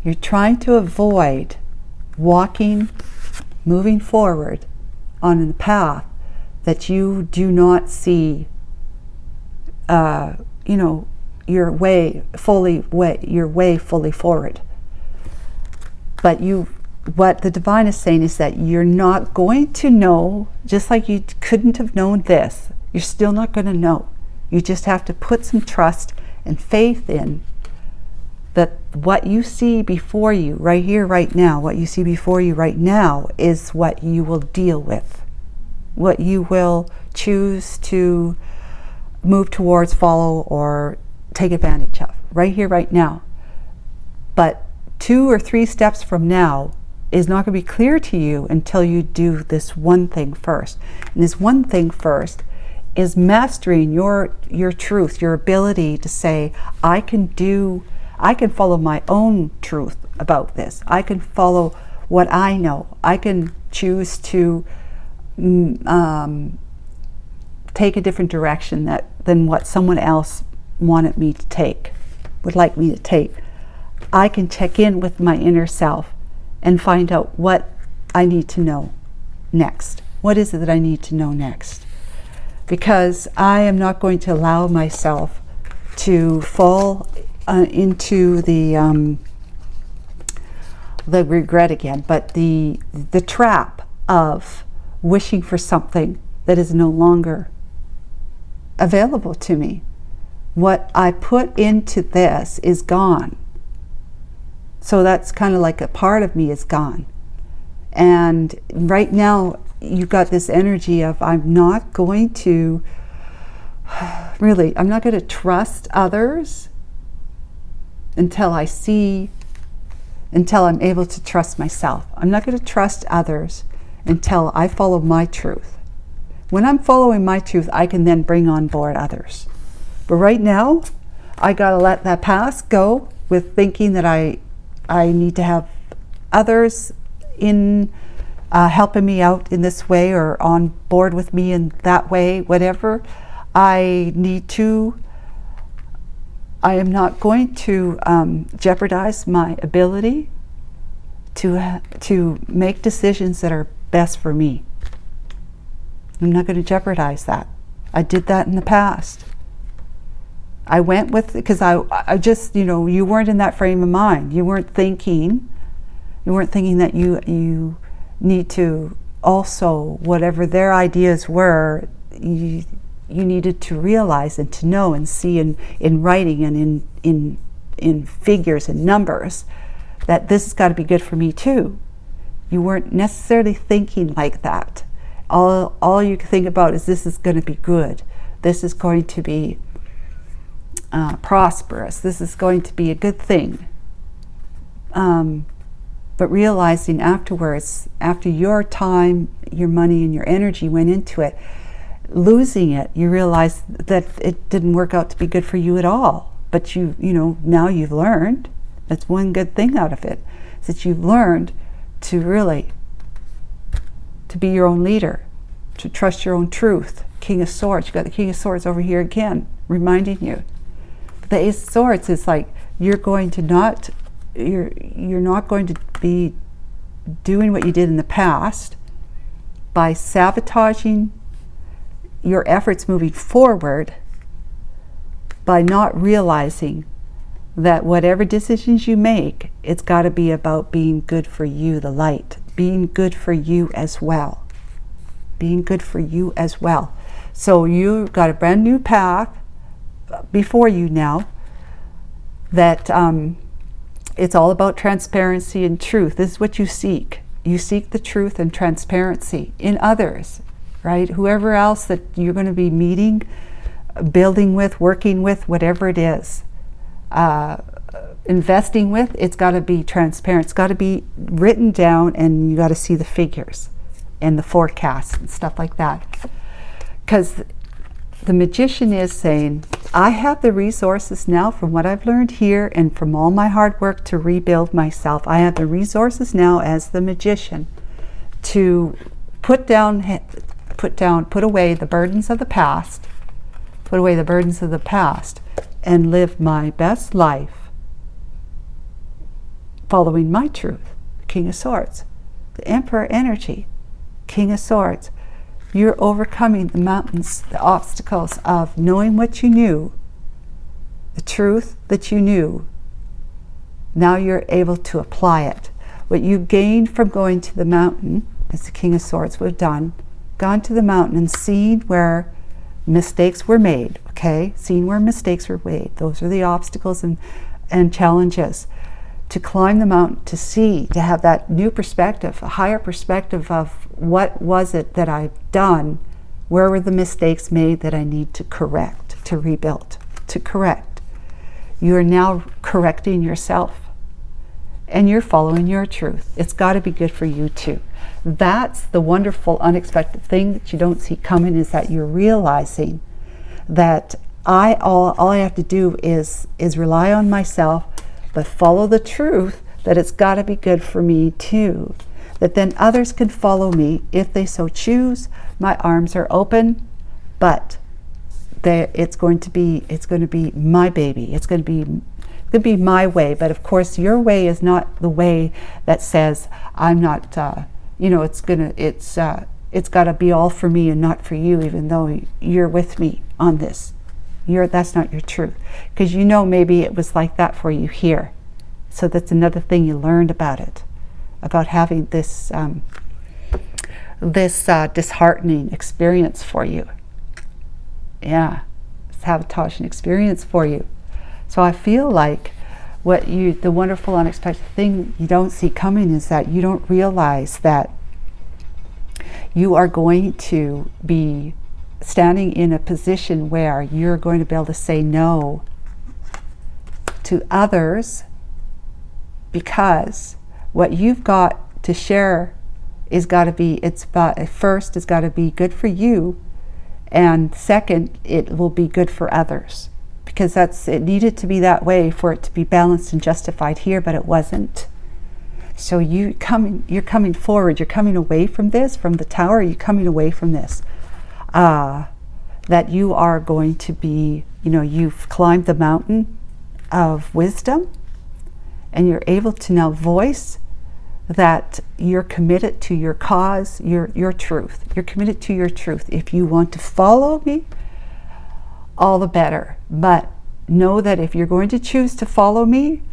S1: You're trying to avoid moving forward on a path that you do not see, you know, your way fully forward. But what the divine is saying is that you're not going to know, just like you couldn't have known this, you're still not going to know. You just have to put some trust and faith in that what you see before you, right here, right now, what you see before you right now is what you will deal with, what you will choose to move towards, follow, or take advantage of, right here, right now. But 2 or 3 steps from now is not going to be clear to you until you do this one thing first. And this one thing first is mastering your truth, your ability to say, I can follow my own truth about this. I can follow what I know. I can choose to take a different direction than what someone else wanted me to take, would like me to take. I can check in with my inner self and find out what I need to know next. What is it that I need to know next? Because I am not going to allow myself to fall into the regret again, but the trap of wishing for something that is no longer available to me. What I put into this is gone. So that's kind of like a part of me is gone. And right now you've got this energy of I'm not going to trust others until I'm able to trust myself. I'm not going to trust others until I follow my truth. When I'm following my truth, I can then bring on board others. But right now, I got to let that past go with thinking that I need to have others in helping me out in this way or on board with me in that way, whatever. I am not going to jeopardize my ability to make decisions that are best for me. I'm not going to jeopardize that. I did that in the past. I went with, because I just, you know, you weren't in that frame of mind. You weren't thinking that you need to also, whatever their ideas were, you needed to realize and to know and see in writing and in figures and numbers that this has got to be good for me too. You weren't necessarily thinking like that. All you can think about is this is going to be good. This is going to be prosperous. This is going to be a good thing. But realizing afterwards, after your time, your money, and your energy went into it, losing it, you realize that it didn't work out to be good for you at all. But you know, now you've learned. That's one good thing out of it, is that you've learned to really to be your own leader, to trust your own truth. King of Swords, you've got the King of Swords over here again, reminding you. The Ace of Swords is like you're not going to be doing what you did in the past. by sabotaging your efforts moving forward, by not realizing that whatever decisions you make, it's got to be about being good for you, the light, being good for you as well, being good for you as well. So you've got a brand new path before you now, that it's all about transparency and truth. This is what you seek. You seek the truth and transparency in others, right? Whoever else that you're going to be meeting, building with, working with, whatever it is, investing with, it's got to be transparent. It's got to be written down, and you got to see the figures and the forecasts and stuff like that. Because the magician is saying, I have the resources now from what I've learned here and from all my hard work to rebuild myself. I have the resources now as the magician to put away the burdens of the past, and live my best life following my truth. King of Swords, the Emperor energy, King of Swords. You're overcoming the mountains, the obstacles of knowing what you knew, the truth that you knew. Now you're able to apply it. What you gained from going to the mountain, as the King of Swords would have done, gone to the mountain and seen where mistakes were made, okay? Seen where mistakes were made. Those are the obstacles and challenges. To climb the mountain, to see, to have that new perspective, a higher perspective of what was it that I've done, where were the mistakes made that I need to correct, to rebuild, to correct. You are now correcting yourself, and you're following your truth. It's got to be good for you too. That's the wonderful, unexpected thing that you don't see coming, is that you're realizing that all I have to do is rely on myself, but follow the truth that it's got to be good for me too. That then others can follow me if they so choose. My arms are open, but it's going to be my baby. It's going to be my way. But of course, your way is not the way that says I'm not. It's got to be all for me and not for you, even though you're with me on this. That's not your truth, because maybe it was like that for you here. So that's another thing you learned about it, about having this disheartening experience for you. Yeah, sabotaging experience for you. So I feel like the wonderful unexpected thing you don't see coming is that you don't realize that you are going to be standing in a position where you're going to be able to say no to others, because what you've got to share is got to be, first, it's got to be good for you, and second, it will be good for others, because it needed to be that way for it to be balanced and justified here, but it wasn't. So you're coming forward, you're coming away from this, from the tower, you're coming away from this. That you are going to be, you've climbed the mountain of wisdom, and you're able to now voice that you're committed to your cause, your truth. You're committed to your truth. If you want to follow me, all the better. But know that if you're going to choose to follow me,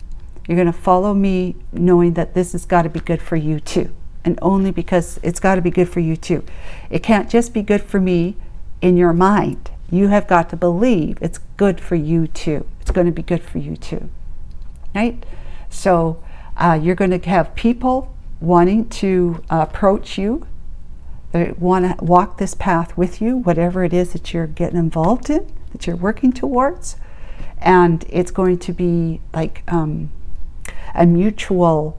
S1: you're going to follow me knowing that this has got to be good for you too. And only because it's got to be good for you too. It can't just be good for me in your mind. You have got to believe it's good for you too. It's going to be good for you too. Right? So you're going to have people wanting to approach you. They want to walk this path with you, whatever it is that you're getting involved in, that you're working towards. And it's going to be like a mutual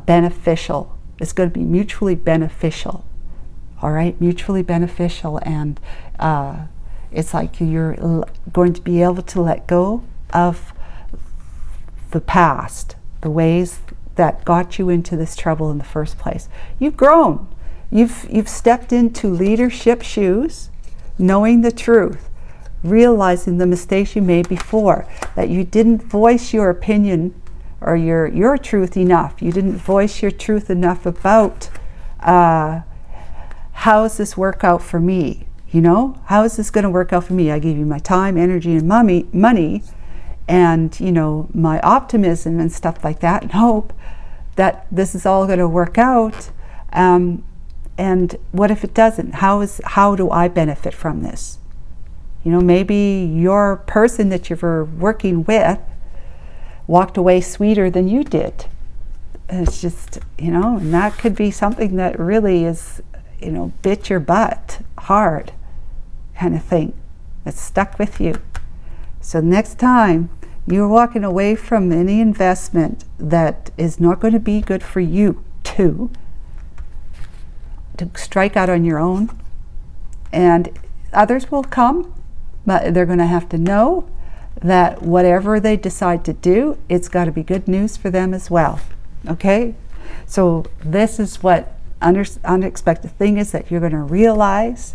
S1: beneficial. It's going to be mutually beneficial. All right, mutually beneficial, and it's like you're going to be able to let go of the past, the ways that got you into this trouble in the first place. You've grown. You've stepped into leadership shoes, knowing the truth, realizing the mistakes you made before, that you didn't voice your opinion or your truth enough. You didn't voice your truth enough about how does this work out for me? You know, how is this going to work out for me? I gave you my time, energy, and money, and, you know, my optimism and stuff like that, and hope that this is all going to work out. And what if it doesn't? How do I benefit from this? You know, maybe your person that you were working with walked away sweeter than you did. And it's just, you know, and that could be something that really is, you know, bit your butt hard kind of thing that's stuck with you. So next time you're walking away from any investment that is not going to be good for you to strike out on your own, and others will come, but they're going to have to know that whatever they decide to do, it's got to be good news for them as well. Okay? So this is what unexpected thing is that you're going to realize.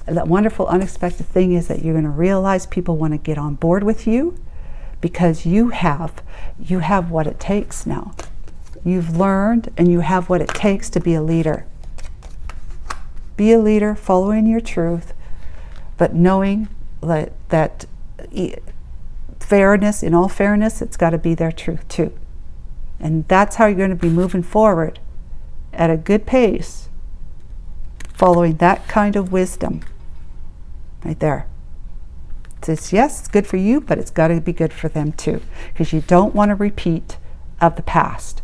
S1: That wonderful unexpected thing is that you're going to realize people want to get on board with you because you have what it takes now. You've learned and you have what it takes to be a leader. Be a leader, following your truth, but knowing that fairness, in all fairness, it's got to be their truth too. And that's how you're going to be moving forward at a good pace, following that kind of wisdom right there. It says, yes, it's good for you, but it's got to be good for them too, because you don't want a repeat of the past,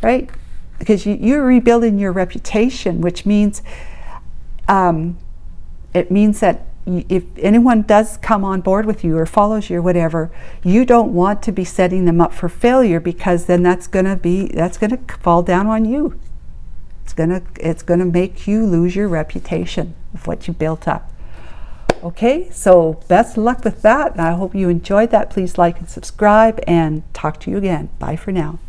S1: right? Because you're rebuilding your reputation, which means it means that if anyone does come on board with you or follows you or whatever, you don't want to be setting them up for failure, because then that's going to fall down on you. It's going to make you lose your reputation of what you built up. Okay, so best of luck with that. I hope you enjoyed that. Please like and subscribe, and talk to you again. Bye for now.